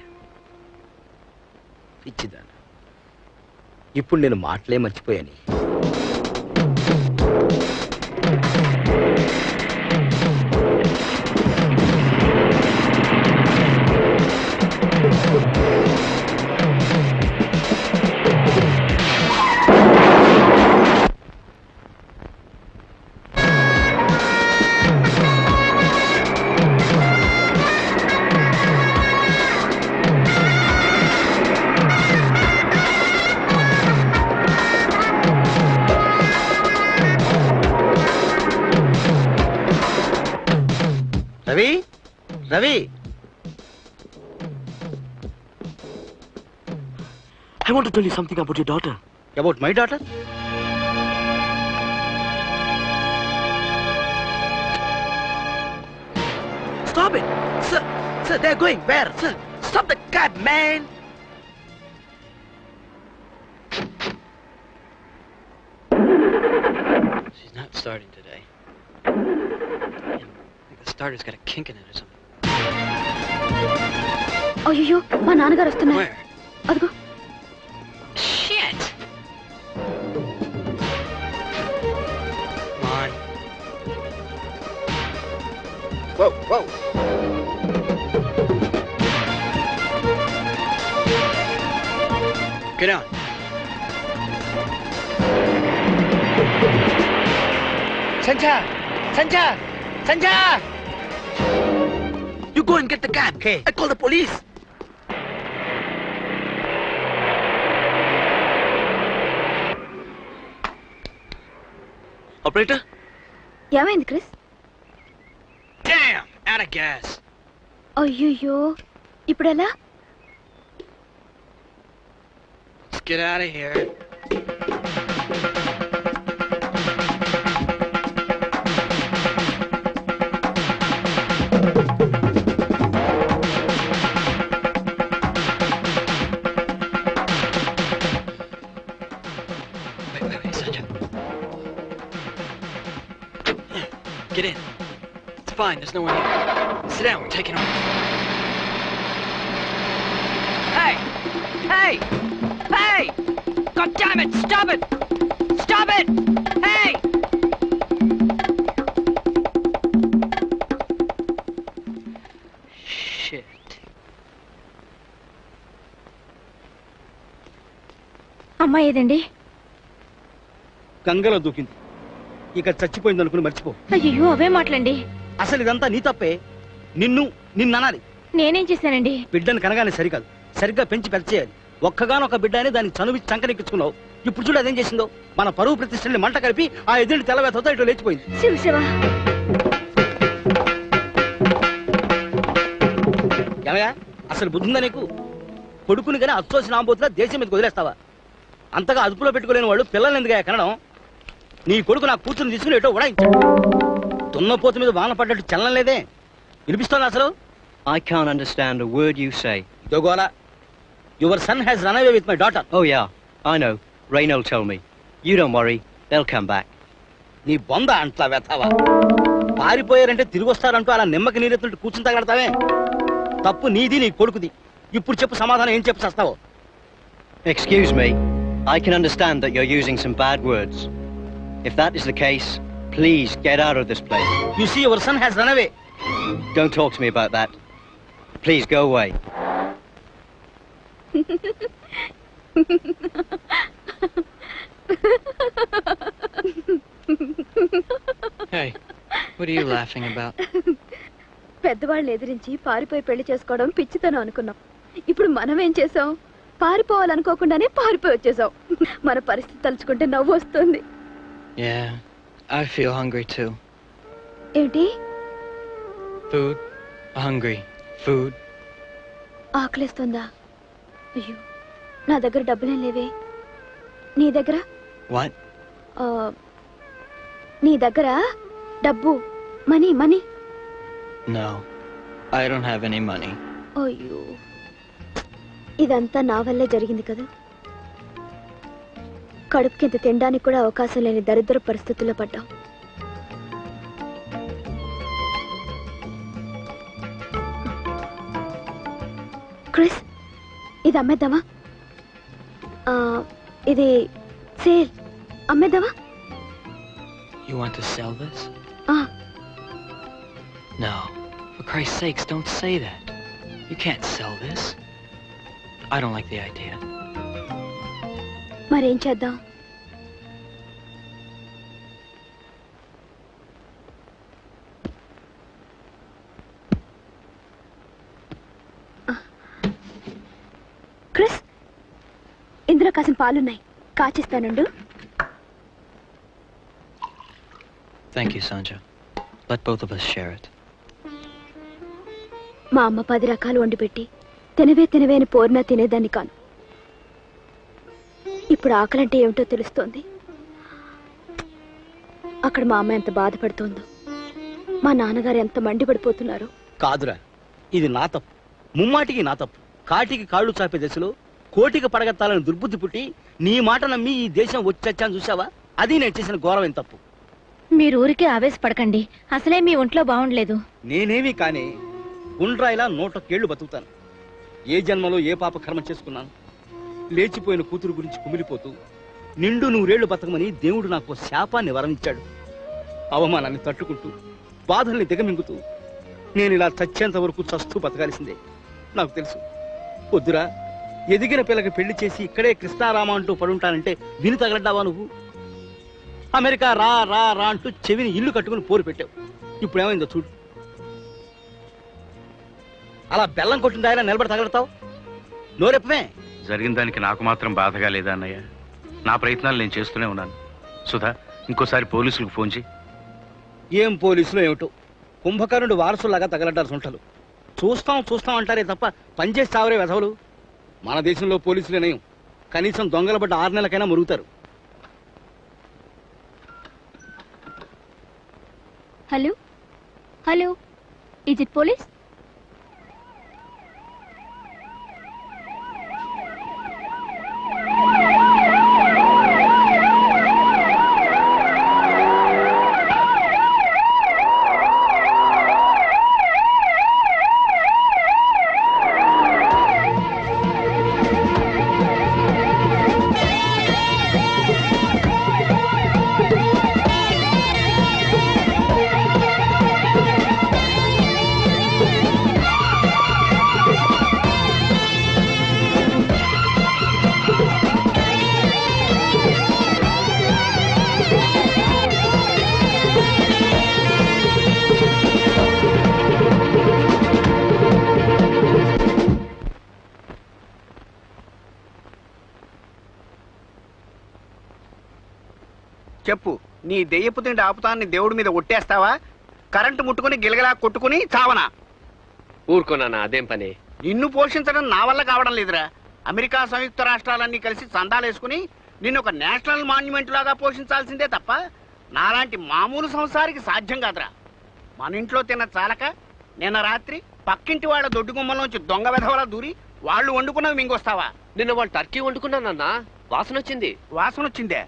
ఇచ్చిదాను. ఇప్పుడు నేను మాటలే మర్చిపోయాను. Ravi I want to tell you something about your daughter. About my daughter? Stop it! Sir, they're going. Where? Sir, stop the cab, man! She's not starting today. I think the starter's got a kink in it or something. అయ్యో మా నాన్నగారు వస్తున్నారు. అదిగో. Shit! Come on. Whoa. Get on. Sanjay! You go and get the cab. Okay. I call the police. Operator? ఏమైంది Chris? Damn! Out of gas. అయ్యో ఇప్పుడెలా? Let's get out of here. Wait, Sanjay. Get in. It's fine, there's no one here. Sit down, we're taking off. Hey! Hey! Hey! God damn it! Stop it! Stop it! Hey! Shit. అమ్మాయి ఏదండి? గంగలో దూకింది. ఇక చచ్చిపోయింది అనుకుని మర్చిపో. అయ్యో అవే మాటలండి. అసలు ఇదంతా నీ తప్పే. నిన్ననాలి. నేనేం చేశానండి? బిడ్డను కనగానే సరికాదు, సరిగ్గా పెంచి పెద్ద చేయాలి. ఒక్కగానొక్క బిడ్డ అని దానికి చనువిచ్చి చంకనెక్కించుకున్నావు. ఇప్పుడు చూడు అదేం చేసిందో. మన పరువు ప్రతిష్టల్ని మంట కలిపి ఆ ఎదురు తెల్లవేతతో ఇటు లేచిపోయింది. శివ ఏమయ్యా అసలు బుద్ధిందా నీకు? కొడుకుని కానీ అచ్చోసిన ఆంబోతులా దేశం మీదకి వదిలేస్తావా? అంతగా అదుపులో పెట్టుకోలేని వాళ్ళు పిల్లల్ని ఎందుకు కనడం? నీ కొడుకు నా కూతురుని తీసుకుని ఏటో ఉడాయించాడు. దున్నపోతు మీద వాన పడ్డట్టు చలనం లేదే. వినిపిస్తోంది అసలు? I can't understand a word you say. Dogola, your son has run away with my daughter. Oh yeah, I know. Reyno told me. You don't worry, they'll come back. నీ బొంద అంట్లా వెతావా? పారిపోయారంటే తిరిగి వస్తారంటూ అలా నిమ్మకి నీరెత్తుకుంటూ కూర్చుని తగలడతావే? తప్పు నీది, నీ కొడుకుది. ఇప్పుడు చెప్పు సమాధానం ఏం చెప్పు చేస్తావో? Excuse me, I can understand that you're using some bad words. If that is the case, please get out of this place. You see, your son has run away. Don't talk to me about that. Please go away. Hey, what are you laughing about? పెద్దవాళ్ళని ఎదిరించి పారిపోయి పెళ్లి చేసుకోవడం పిచ్చితనం అనుకున్నాం. ఇప్పుడు మనం ఏం చేసాం? పారిపోవాలనుకోకుండానే పారిపోయి వచ్చేసాం. మన పరిస్థితి తలుచుకుంటే నవ్వు వస్తుంది. Yeah, I feel hungry too. ఏంటి? Food? Hungry. Food? ఆకలిస్తుందా? అయ్యో నా దగ్గర డబ్బులేం లేవే. నీ దగ్గర? What? నీ దగ్గర డబ్బు, money. No, I don't have any money. అయ్యో ఇదంతా నా వల్లే జరిగింది కదా. కడుపుకింత తినడానికి కూడా అవకాశం లేని దరిద్ర పరిస్థితుల్లో పడ్డాం. క్రిస్, ఇది అమ్మేద్దామా? ఇది sale, అమ్మేద్దామా? You want to sell this? No, for Christ's sakes, don't say that. You can't sell this. I don't like the idea. మరేం చేద్దాం? క్రిస్, ఇందులో కాసిన పాలున్నాయి, కాచిస్తానుండు. Thank you, Sanja. Let both of us share it. మా అమ్మ 10 రకాలు వండి పెట్టి తినవే తినవే అని పోరినా తినేదాన్ని కాను. ఇప్పుడు ఆకలంటే ఏమిటో తెలుస్తోంది. అక్కడ మా అమ్మ ఎంత బాధపడుతోందో, మా నాన్నగారు ఎంత మండిపడిపోతున్నారు. కాదురా, ఇది నా తప్పు, ముమ్మాటికి నా తప్పు. కాటికి కాళ్ళు చాపే దశలో కోటికి పడగెత్తాలని దుర్బుద్ధి పుట్టి నీ మాట నమ్మి ఈ దేశం వచ్చాను చూసావా? అది నేను చేసిన ఘోరమైన తప్పు. మీరు ఊరికే ఆవేశపడకండి, అసలే మీ ఒంట్లో బాగుండలేదు. నేనేమి కానీ గుండ్రాయిలా 100 ఏళ్లు బతుకుతాను. ఏ జన్మలో ఏ పాప కర్మ చేసుకున్నాను? లేచిపోయిన కూతురు గురించి కుమిలిపోతూ నిండు 100 ఏళ్లు బతకమని దేవుడు నాకు శాపాన్ని వరమించాడు. అవమానాన్ని తట్టుకుంటూ బాధల్ని దిగమింగుతూ నేను ఇలా చచ్చేంత వరకు చస్తూ బతకాల్సిందే. నాకు తెలుసు. వద్దురా, ఎదిగిన పిల్లకి పెళ్లి చేసి ఇక్కడే కృష్ణారామ అంటూ పడుంటానంటే విని తగలడ్డావా నువ్వు? అమెరికా రా రా రా అంటూ చెవిని ఇల్లు కట్టుకుని పోరు పెట్టావు. ఇప్పుడు ఏమైందో చూడు. అలా బెల్లం కొట్టిన దాయిలా నిలబడి తగలడతావు? నోరెప్పమే. జరిగిన దానికి నాకు మాత్రం బాధగా లేదా అన్నయ్య? నా ప్రయత్నాలు నేను చేస్తూనే ఉన్నాను. సుధా, ఇంకోసారి పోలీసులకు ఫోన్ చేయి. ఏం పోలీసులు ఏమిటో, కుంభకర్ణుడు వారసులాగా తగలడ్డారు సొంటలు. చూస్తాం అంటారే తప్ప పనిచేసి చావరే వెధవలు. మన దేశంలో పోలీసులే నయం, కనీసం దొంగల పడ్డ 6 నెలలకైనా మురుగుతారు. Hello hello, is it police? చెప్పు, నీ దెయ్యపు తిండి ఆపుతాన్ని దేవుడి మీద ఒట్టేస్తావా? కరెంటు ముట్టుకుని గిలగలా కొట్టుకుని చావనా? ఊరుకోనా, అదేం పని? నిన్ను పోషించడం నా వల్ల కావడం లేదురా. అమెరికా సంయుక్త రాష్ట్రాలన్నీ కలిసి చందాలేసుకుని నిన్ను ఒక నేషనల్ మాన్యుమెంట్ లాగా పోషించాల్సిందే తప్ప నాలాంటి మామూలు సంసారికి సాధ్యం కాదురా. మన ఇంట్లో తిన్న చాలక నిన్న రాత్రి పక్కింటి వాళ్ళ దొడ్డు గుమ్మలోంచి దొంగ వెధవలా దూరి వాళ్ళు వండుకున్నవి మింగొస్తావా? నిన్న వాళ్ళు టర్కీ వండుకున్నానన్నా, వాసన వచ్చింది. వాసన వచ్చిందే?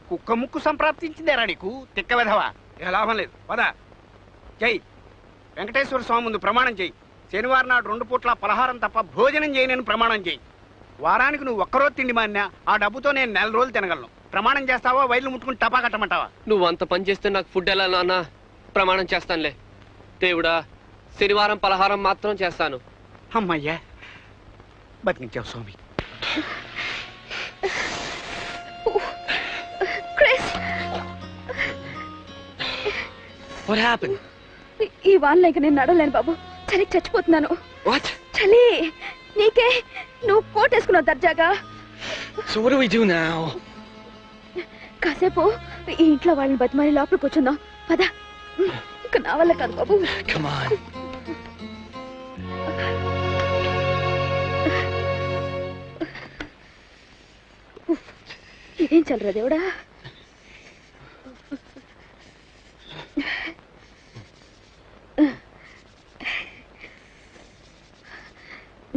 కుక్క ముక్కు సంప్రాప్తించిందేరా నీకు, తిక్క వెధవా. ఏ లాభం లేదు, పదా చెయ్యి. వెంకటేశ్వర స్వామి ముందు ప్రమాణం చెయ్యి. శనివారం నాడు 2 పూట్ల పలహారం తప్ప భోజనం చేయనని ప్రమాణం చెయ్యి. వారానికి నువ్వు ఒక్కరోజు తిండి మాన్యా ఆ డబ్బుతో నేను 4 రోజులు తినగలను. ప్రమాణం చేస్తావా? వైర్లు ముట్టుకుని టపా కట్టమంటావా? నువ్వు అంత పని చేస్తే నాకు ఫుడ్ ఎలా నాన్న? ప్రమాణం చేస్తానులే. దేవుడా, శనివారం పలహారం మాత్రం చేస్తాను. అమ్మయ్యా, బతికించావు స్వామి. What happened? ఈ వానలో ఇక నేను నడవలేను బాబు, చలికి చచ్చిపోతున్నాను. What? చలి నీకే, నువ్వు కోట్ వేసుకున్నావు దర్జాగా. So what do we do now? కాసేపు ఈ ఇంట్లో వాళ్ళని బతిమాలి లోపల కూర్చుందాం పద. ఇక నా వల్ల కాదు బాబు. Come on. ఇదేం చల్లరా దేవుడా.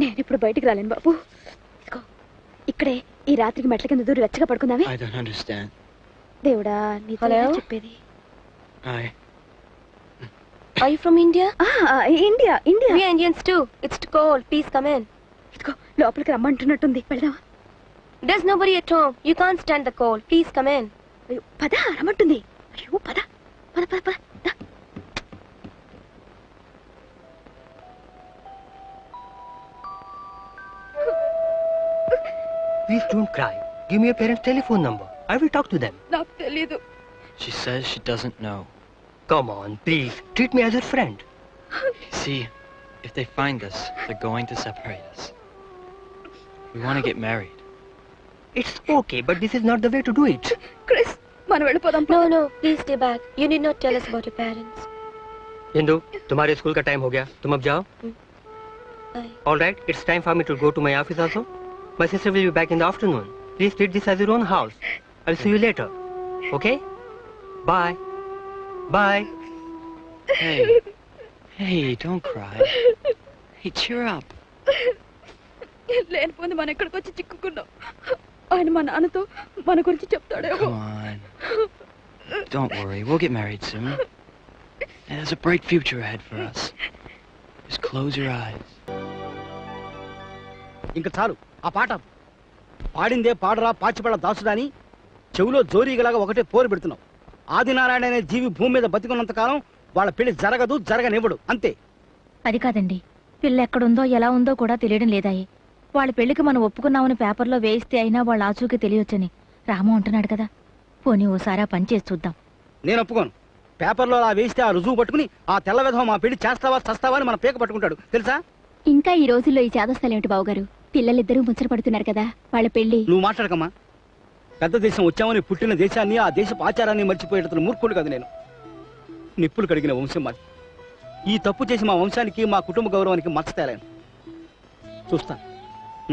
నేను ఇప్పుడు బయటికి రాలేను బాబు. ఇక్కడే ఈ రాత్రికి మెట్ల కింద దూరి వెచ్చగా పడుకుందామే. I don't understand. దేవుడా, నీతో చెప్పేది. Hi. Are you from India? India. We are Indians too. It's cold. Please come in. ఇదిగో లోపలికి రమ్మంటున్నట్టుంది, వెళ్దామా? There's nobody at home. You can't stand the cold. Please come in. అయ్యో పద, రమ్మంటుంది. అయ్యో పద పద పద పద. Please don't cry. Give me your parents' telephone number. I will talk to them. నాకు తెలీదు. She says she doesn't know. Come on, please. Treat me as a friend. See, if they find us, they're going to separate us. We want to get married. It's okay, but this is not the way to do it. Chris, మనం వెళ్ళిపోదాం. No, please stay back. You need not tell us about your parents. Indu, तुम्हारे school का time हो गया, तुम अब जाओ. All right, it's time for me to go to my office also. My sister will be back in the afternoon. Please treat this as your own house. I'll see you later. Okay? Bye. Bye. Hey, don't cry. Hey, cheer up. లేనిపోయింది మన ఎక్కడికి వచ్చి చిక్కుకున్నాం. ఆయన మా నాన్నతో మన గురించి చెప్తాడేమో. Come on. Don't worry, we'll get married soon. And there's a bright future ahead for us. Just close your eyes. ఇంక చాలు ఆ పాట పాడిందే పాడరా పాచిపడ దాసుడా అని చెవులో జోరీగలాగా ఒకటే పోరు పెడుతున్నావు. ఆదినారాయణ అనే జీవి భూమి మీద బతికున్నంత కాలం వాళ్ళ పెళ్లి జరగదు, జరగనివ్వడు, అంతే. అది కాదండి, పిల్ల ఎక్కడుందో ఎలా ఉందో కూడా తెలియడం లేదాయి. వాళ్ళ పెళ్లికి మనం ఒప్పుకున్నామని పేపర్లో వేయిస్తే అయినా వాళ్ళ ఆచూకీ తెలియొచ్చని రాము అంటున్నాడు కదా. పోనీ ఓసారి ఆ పని చేసి చూద్దాం. నేను ఒప్పుకోను. పేపర్లో అలా వేస్తే ఆ రుజువు పట్టుకుని ఆ తెల్ల విధవ మా పెళ్లి చేస్తావా చస్తావా అని మన పేక పట్టుకుంటాడు, తెలుసా? ఇంకా ఈ రోజుల్లో ఈ చేదస్తాలేమిటి బావగారు? పిల్లలిద్దరూ ముచ్చట పడుతున్నారు కదా, వాళ్ళ పెళ్లి. నువ్వు మాట్లాడకమ్మా. పెద్ద దేశం వచ్చామని పుట్టిన దేశాన్ని, ఆ దేశపు ఆచారాన్ని మర్చిపోయేటప్పుడు మూర్ఖుడు కదా నేను. నిప్పులు కడిగిన వంశం మాది. ఈ తప్పు చేసి మా వంశానికి, మా కుటుంబ గౌరవానికి మచ్చ తేలాను. చూస్తాను,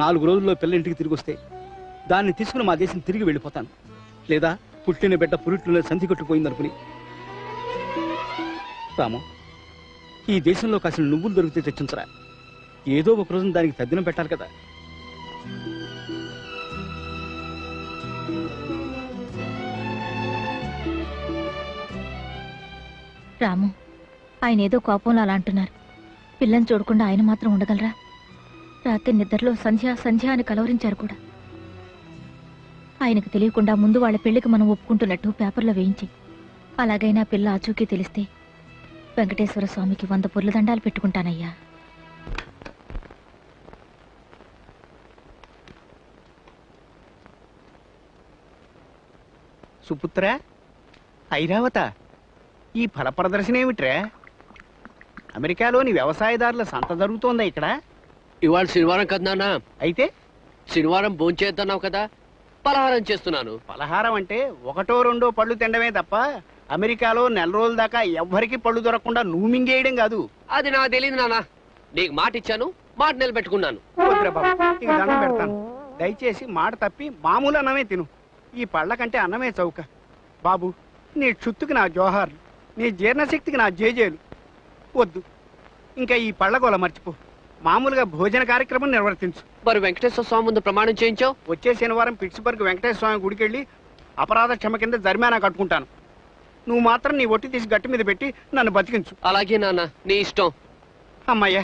4 రోజుల్లో పిల్ల ఇంటికి తిరిగి వస్తే దాన్ని తీసుకుని మా దేశం తిరిగి వెళ్ళిపోతాను. లేదా పుట్టిన బిడ్డ పురిట్లోనే సంధి కొట్టుకుపోయిందనుకుని. రాము, ఈ దేశంలో కాసిన నువ్వులు దొరికితే తెచ్చుంచరా. ఏదో ఒక రోజున దానికి తద్దినం పెట్టాలి కదా. రాము, ఆయన ఏదో కోపంలో అలా అంటున్నారు. పిల్లని చూడకుండా ఆయన మాత్రం ఉండగలరా? రాత్రి నిద్రలో సంధ్య సంధ్య అని కలవరించారు కూడా. ఆయనకు తెలియకుండా ముందు వాళ్ళ పెళ్లికి మనం ఒప్పుకుంటున్నట్టు పేపర్లో వేయించి, అలాగైనా పిల్ల ఆచూకీ తెలిస్తే వెంకటేశ్వర స్వామికి 100 పొర్లు దండాలు పెట్టుకుంటానయ్యా. సుపుత్ర, ఐరావత, ఈ ఫల ప్రదర్శన ఏమిట్రా? అమెరికాలోని వ్యవసాయదారుల సంత జరుగుతోందా ఇక్కడ? ఇవాళ శనివారం కదా నాన్న. అయితే శనివారం భోంచేద్దాన్నావు కదా, పలహారం చేస్తున్నాను. పలహారం అంటే 1, 2 పళ్ళు తినడమే తప్ప అమెరికాలో 4 రోజుల దాకా ఎవ్వరికి పళ్ళు దొరకకుండా నువ్వు మింగేయడం కాదు. అది నాకు తెలియదు నాన్న. నీకు మాట ఇచ్చాను, మాట నిలబెట్టుకున్నాను. వద్దురా బాబు, నీకు దండం పెడతాను. దయచేసి మాట తప్పి మామూలు అన్నమే తిను. ఈ పళ్ళ కంటే అన్నమే చౌక. బాబు, నీ చుత్తుకి నా జోహార్లు, నీ జీర్ణశక్తికి నా జేజేలు. వద్దు, ఇంకా ఈ పళ్ళగోల మర్చిపో. మామూలుగా భోజన కార్యక్రమం నిర్వర్తించు. మరి వెంకటేశ్వర స్వామి ముందు ప్రమాణం చేయించావు. వచ్చే శనివారం పిట్స్బర్గ్ వెంకటేశ్వర స్వామి గుడికి వెళ్ళి అపరాధ క్షమ కింద జరిమానా కట్టుకుంటాను. నువ్వు మాత్రం నీ ఒట్టి తీసి గట్టి మీద పెట్టి నన్ను బతికించు. అలాగే నాన్న, నీ ఇష్టం. అమ్మయ్యా,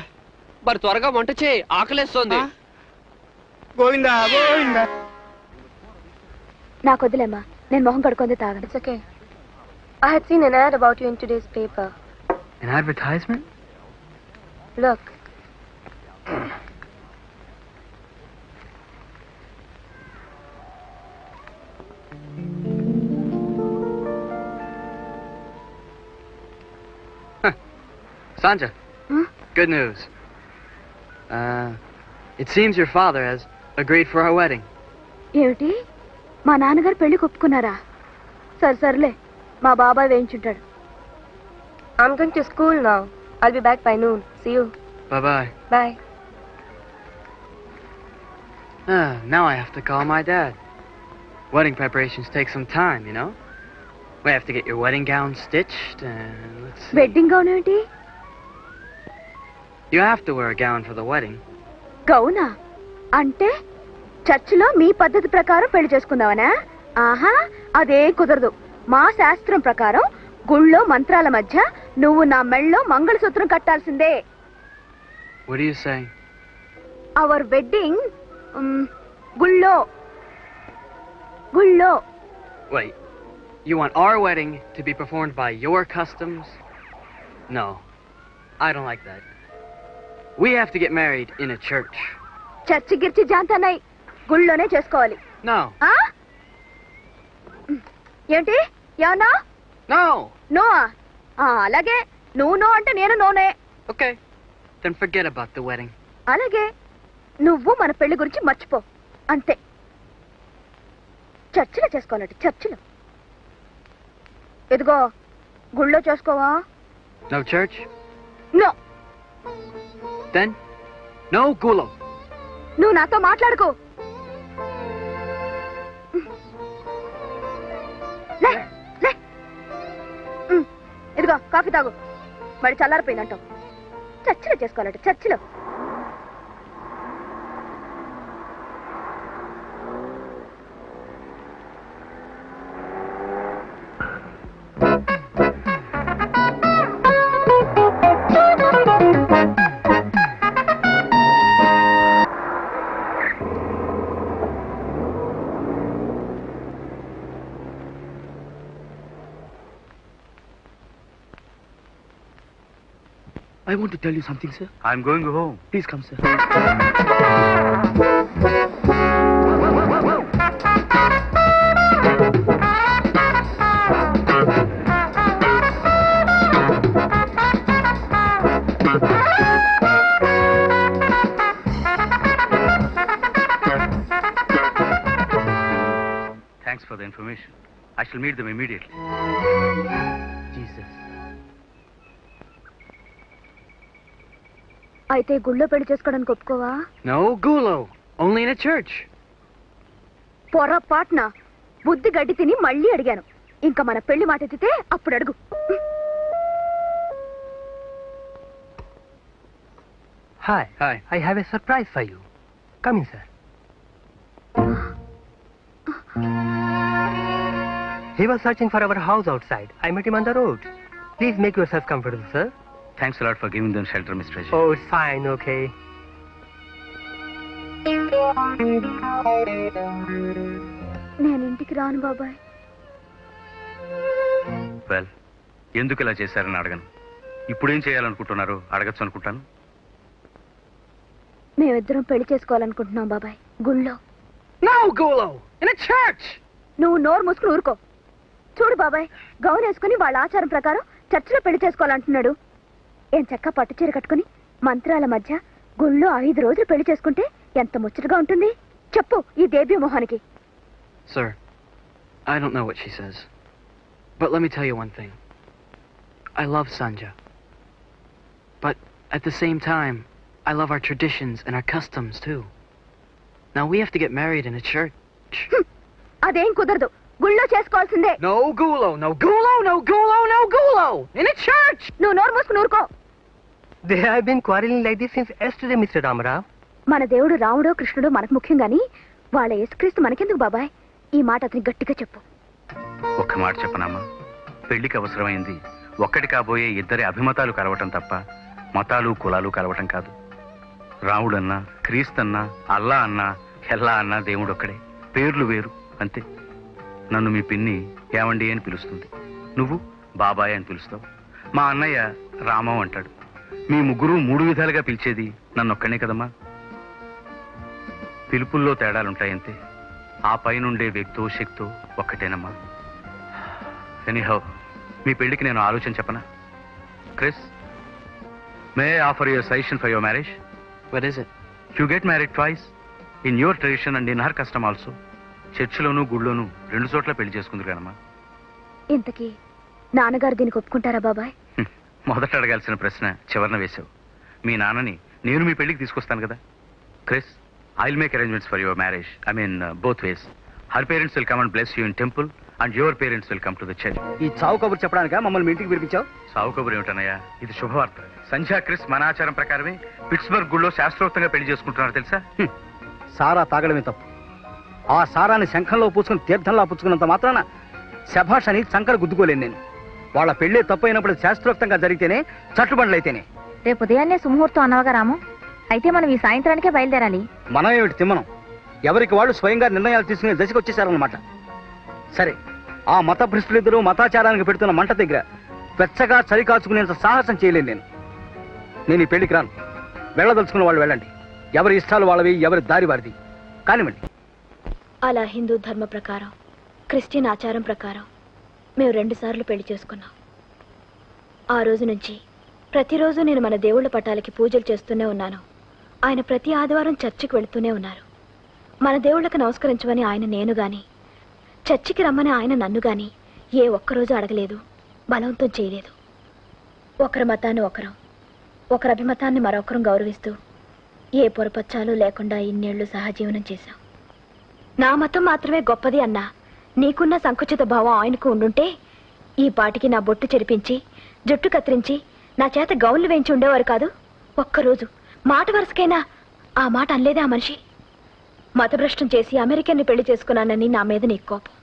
మరి త్వరగా వంట చేయి, ఆకలేస్తోంది. గోవిందా గోవిందా. నాకు వదిలేమ్మా, నేను మొహం కడుకుంది తాగను. It's okay. I had seen an ad about you in today's paper. An advertisement? Look. Sanja, good news. It seems your father has agreed for our wedding. ఏమిటి, మా నాన్నగారు పెళ్లికి ఒప్పుకున్నారా? సర్లే, మా బాబాయ్ వేయించుంటాడు. I'm going to school now. I'll be back by noon. See you. Bye-bye. Bye. Now I have to call my dad. Wedding preparations take some time, you know? We have to get your wedding gown stitched and let's see. Wedding gown ఏంటి? You have to wear a gown for the wedding. గౌనా అంటే చర్చిలో మీ పద్ధతి ప్రకారం పెళ్లి చేసుకుందామనా? ఆహా, అదే కుదరదు. మా శాస్త్రం ప్రకారం గుళ్ళో మంత్రాల మధ్య నువ్వు నా మెళ్ళలో మంగళసూత్రం కట్టాల్సిందే. What are you saying? Hour wedding గుళ్ళో. Wait, you want our wedding to be performed by your customs? No, I don't like that. We have to get married in a church. Church గిర్చి జాంతన్నాయి, గుళ్ళోనే చేసుకోవాలి. No. ఏంటి ఏమన్నా? No. No. అలాగే, నువ్వు no అంటే నేను Noney. Okay, then forget about the wedding. అలాగే, నువ్వు మన పెళ్లి గురించి మర్చిపో, అంతే. చర్చిలో చేసుకోవాలంటే చర్చిలో. ఎదుగో, గుళ్ళో చేసుకోవా? No church? No. Then No gulo. నువ్వు నాతో మాట్లాడుకో. ఇదిగో కాఫీ తాగు. మరి చల్లారిపోయిందంటావు. చర్చిలో చేసుకోవాలంట, చర్చిలో. I want to tell you something, sir. I'm going home. Please come, sir. Thanks for the information. I shall meet them immediately. Jesus. అయితే గుళ్ళో పెళ్లి చేసుకోవడానికి ఒప్పుకోవా? No gulo. Only in a church. పొరపాటున బుద్ధి గడ్డి తిని మళ్ళీ అడిగాను. ఇంకా మన పెళ్లి మాట ఎత్తితే అప్పుడు అడుగు. Hi. Hi. I have a surprise for you. Come in, sir. He was searching for our house outside. I met him on the road. Please make yourself comfortable, sir. Thanks a lot for giving them shelter, Mr. Ajay. Oh, it's fine, okay. నేను ఇంటికి రాను బాబాయ్. Well, ఎందుకు ఇలా చేశారని అడగను. ఇప్పుడేం చేయాలనుకుంటున్నారు అడగచ్చు అనుకుంటాను. మేమిద్దరం పెళ్లి చేసుకోవాలనుకుంటున్నాం బాబాయ్, గుళ్ళో. No gulo. In a church. నువ్వు నోరు మూసుకుని ఊరుకో. చూడు బాబాయ్, గౌన్ వేసుకుని వాళ్ళ ఆచారం ప్రకారం చర్చిలో పెళ్లి చేసుకోవాలంటున్నాడు. ఏం చక్క పట్టు చీర కట్టుకుని మంత్రాల మధ్య గుళ్ళో 5 రోజులు పెళ్లి చేసుకుంటే ఎంత ముచ్చటగా ఉంటుంది చెప్పు ఈ దేవ్య మొహానికి. Sir, I don't know what she says. But let me tell you one thing. I love Sanja. But at the same time, I love our traditions and our customs too. Now we have to get married in a church. అదేం కుదరదు, గుళ్ళో చేసుకోవాల్సిందే. No gulo, no gulo, no gulo, no gulo. In a church. నువ్వు నోరు మూసుకుని ఊరుకో. They have been quarreling like this since yesterday, Mr. Ramarao. మన దేవుడు రాముడో కృష్ణుడో మనకు ముఖ్యం గాని వాళ్ళ యేసుక్రీస్తు మనకెందుకు బాబాయ్? ఈ మాట అతనికి గట్టిగా చెప్పు. ఒక్క మాట చెప్పనమ్మా, పెళ్లికి అవసరమైంది ఒక్కటి కాబోయే ఇద్దరి అభిమతాలు కలవటం తప్ప మతాలు కులాలు కలవటం కాదు. రాముడన్నా క్రీస్తన్నా అల్లా అన్నా ఎల్లా అన్నా దేవుడు ఒక్కడే, పేర్లు వేరు అంతే. నన్ను మీ పిన్ని ఏమండి అని పిలుస్తుంది, నువ్వు బాబాయ్ అని పిలుస్తావు. మా అన్నయ్య రామం అంటాడు. మీ ముగ్గురు 3 విధాలుగా పిలిచేది నన్ను ఒక్కనే కదమ్మా. పిలుపుల్లో తేడాలుంటాయంతే, ఆ పైనుండే వ్యక్తో శక్తో ఒక్కటేనమ్మా. ఎనీహౌ, మీ పెళ్లికి నేను ఆలోచన చెప్పనా? Chris, may I offer your suggestion for your marriage? What is it? You get married twice in your tradition and in her custom also. చర్చిలోను గుళ్ళోను 2 చోట్ల పెళ్లి చేసుకుంది కదమ్మా. ఇంతకీ నాన్నగారు దీనికి ఒప్పుకుంటారా బాబాయ్? మొదట అడగాల్సిన ప్రశ్న చివరన వేశావు. మీ నాన్నని నేను మీ పెళ్లికి తీసుకొస్తాను కదా. Chris, I'll make arrangements for your marriage. I mean both ways. Her parents will come and bless you in temple and your parents will come to the church. ఈ చావు కబురు చెప్పడానిక మమ్మల్ని మీ ఇంటికి పిలిపించావు? సావు కబురు ఏమిటన్నయ్యా, ఇది శుభవార్త. సంధ్యా క్రిస్ మన ఆచారం ప్రకారమే పిట్స్బర్గ్ గుళ్ళో శాస్త్రోక్తంగా పెళ్లి చేసుకుంటున్నారు తెలుసా. సారా తాగడమే తప్పు. ఆ సారాన్ని శంఖంలో పూసుకుని తీర్థంలో పుచ్చుకున్నంత మాత్రాన శభాష్ అని చంకలు గుద్దుకోలేను నేను. వాళ్ళ పెళ్లి తప్పు అయినప్పుడు శాస్త్రోక్తంగా జరిగితేనే, చట్టుబండ్లయితేనే. రేపు ఉదయాన్నే సుముహూర్తం అన్నవగా రాము. అయితే మనం ఈ సాయంత్రానికే బయలుదేరాలి. మనం ఏమిటి తిమ్మనం, ఎవరికి వాళ్ళు స్వయంగా నిర్ణయాలు తీసుకునే దశకు వచ్చేసారన్నమాట. సరే, ఆ మత భ్రష్టులిద్దరూ మతాచారానికి పెడుతున్న మంట దగ్గర వెచ్చగా చలి కాచుకునేంత సాహసం చేయలేను నేను ఈ పెళ్లికి రాను. వెళ్ళదలుచుకున్న వాళ్ళు వెళ్ళండి. ఎవరి ఇష్టాలు వాళ్ళవి, ఎవరి దారి వారిది. కానివ్వండి. అలా హిందూ ధర్మ ప్రకారం, క్రిస్టియన్ ఆచారం ప్రకారం మేము 2 సార్లు పెళ్లి చేసుకున్నాం. ఆ రోజు నుంచి ప్రతిరోజు నేను మన దేవుళ్ళ పటాలకి పూజలు చేస్తూనే ఉన్నాను. ఆయన ప్రతి ఆదివారం చర్చికి వెళుతూనే ఉన్నారు. మన దేవుళ్ళకి నమస్కరించమని ఆయన నేను గాని, చర్చికి రమ్మని ఆయన నన్ను గాని ఏ ఒక్కరోజు అడగలేదు, బలవంతం చేయలేదు. ఒకరి మతాన్ని ఒకరం, ఒకరి అభిమతాన్ని మరొకరం గౌరవిస్తూ ఏ పొరపచ్చాలు లేకుండా ఇన్నేళ్లు సహజీవనం చేశాం. నా మతం మాత్రమే గొప్పది అన్నా నీకున్న సంకుచిత భావం ఆయనకు ఉండుంటే ఈ పాటికి నా బొట్టు చెరిపించి జుట్టు కత్తిరించి నా చేత గౌన్లు వేయించి ఉండేవారు కాదు. ఒక్కరోజు మాట వరుసకైనా ఆ మాట అనలేదే ఆ మనిషి. మతభ్రష్టం చేసి అమెరికన్ని పెళ్లి చేసుకున్నానని నా మీద నీకు కోపం.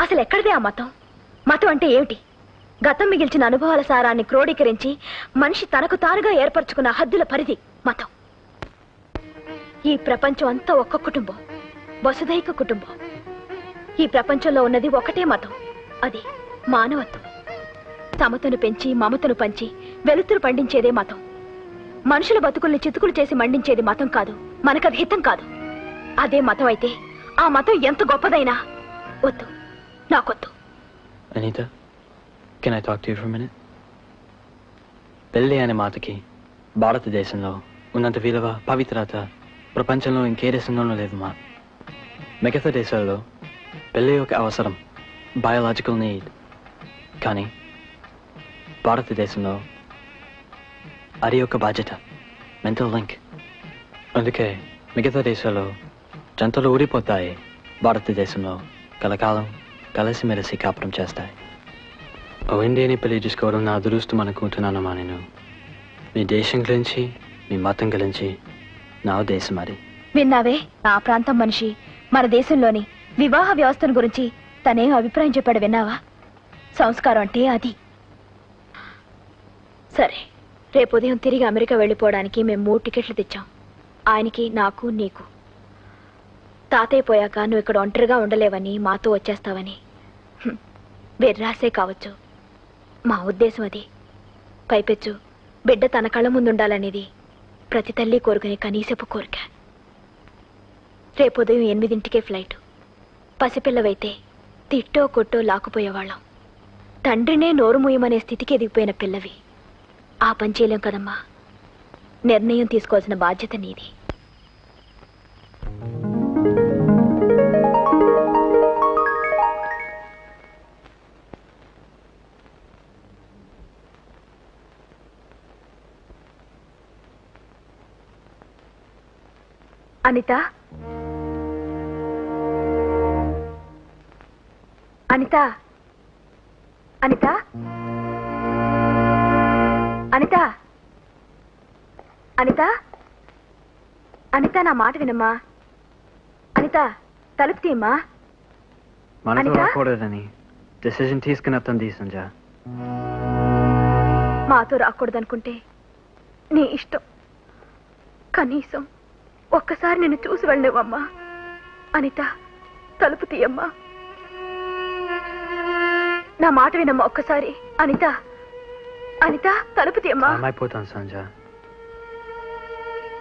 అసలు ఎక్కడిదే ఆ మతం? మతం అంటే ఏమిటి? గతం మిగిల్చిన అనుభవాల సారాన్ని క్రోడీకరించి మనిషి తనకు తానుగా ఏర్పరచుకున్న హద్దుల పరిధి మతం. ఈ ప్రపంచం అంతా ఒక్క కుటుంబం, వసుధైక కుటుంబం. ఈ ప్రపంచంలో ఉన్నది ఒకటే మతం, అది మానవత్వం. సమతను పెంచి మమతను పంచి వెలుతురు పండించేదే మతం. మనుషుల బతుకుల్ని చితుకులు చేసి మండించేది మతం కాదు, మనకది హితం కాదు. అదే మతం అయితే ఆ మతం ఎంత గొప్పదైనా వద్దు, నాకొద్దు. Anita, can I talk to you for a minute? పెళ్లి అనే మాటకి భారతదేశంలో ఉన్నంత విలువ, పవిత్రత ప్రపంచంలో ఇంకే దేశంలోనూ లేదు మా. మిగతా దేశాల్లో పెళ్లి ఒక అవసరం, బయోలాజికల్ నీడ్. కానీ భారతదేశంలో అది ఒక బాధ్యత, మెంటల్ లింక్. అందుకే మిగతా దేశాల్లో జంతువులు ఊడిపోతాయి, భారతదేశంలో కలకాలం కలిసిమెలిసి కాపురం చేస్తాయి. ఓ ఇండియని పెళ్లి చేసుకోవడం నా అదృష్టం అనుకుంటున్నానమ్మా నేను. మీ దేశం గురించి, మీ మతం గురించి నా ఉద్దేశం అది. విన్నావే, ఆ ప్రాంతం మనిషి మన దేశంలోని వివాహ వ్యవస్థను గురించి తనేం అభిప్రాయం చెప్పాడు విన్నావా? సంస్కారం అంటే అది. సరే, రేపు ఉదయం తిరిగి అమెరికా వెళ్ళిపోవడానికి మేము 3 టికెట్లు తెచ్చాం. ఆయనకి, నాకు, నీకు. తాతయ్య పోయాక నువ్వు ఇక్కడ ఒంటరిగా ఉండలేవని, మాతో వచ్చేస్తావని. వెర్రాసే కావచ్చు, మా ఉద్దేశం అది. పైపెచ్చు బిడ్డ తన కళ్ళ ముందుండాలనేది ప్రతి తల్లి కోరుకునే కనీసపు కోరిక. రేపు ఉదయం 8ంటికే ఫ్లైట్. పసిపిల్లవైతే తిట్టో కొట్టో లాక్కుపోయేవాళ్ళం. తండ్రినే నోరు మూయమనే స్థితికి ఎదిగిపోయిన పిల్లవి. ఆ పని చేయలేం కదమ్మా. నిర్ణయం తీసుకోవాల్సిన బాధ్యత నీది. అనిత, అనిత, అనిత, అనిత, అనిత, అనిత, నా మాట వినమ్మా. అనిత, తలుపు తీయమ్మా. మనతో రాకూడదని డెసిజన్ తీసుకున్నట్టుంది సంజ. మాతో రాకూడదనుకుంటే నీ ఇష్టం. కనీసం ఒక్కసారి నిన్ను చూసి వెళ్ళేవమ్మా. అనిత, తలుపు తీయమ్మా. నా మాట వినమ్మా ఒక్కసారి. అనిత, అనిత, తలుపు తీయమ్మా. అయిపోతాను సంజ.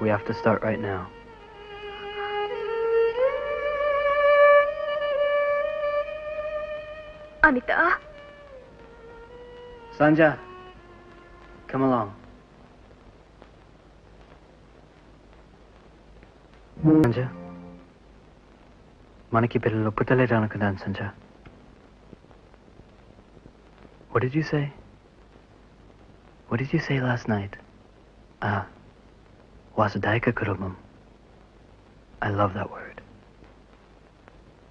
We have to start right now. Anitha. Sanja, come along. సంజ, మనకి పిల్లలు పుట్టలేరు అనుకున్నాను సంజ. What did you say? What did you say last night? Vasudhaika Kurumam. I love that word.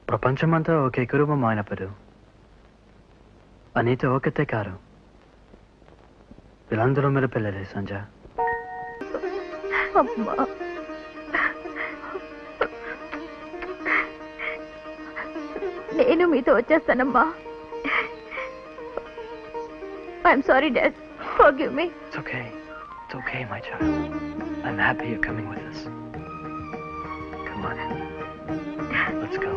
ప్రపంచమంతా ఒకే కుటుంబం అయినప్పుడు అనిత ఒకతే కారు. వీళ్ళందరూ మీరు పిల్లలే సంజ. అమ్మా, నేను మీతో వచ్చేస్తానమ్మా. I'm sorry dad, forgive me. It's okay. It's okay, my child. I'm happy you're coming with us. Come on in. Let's go.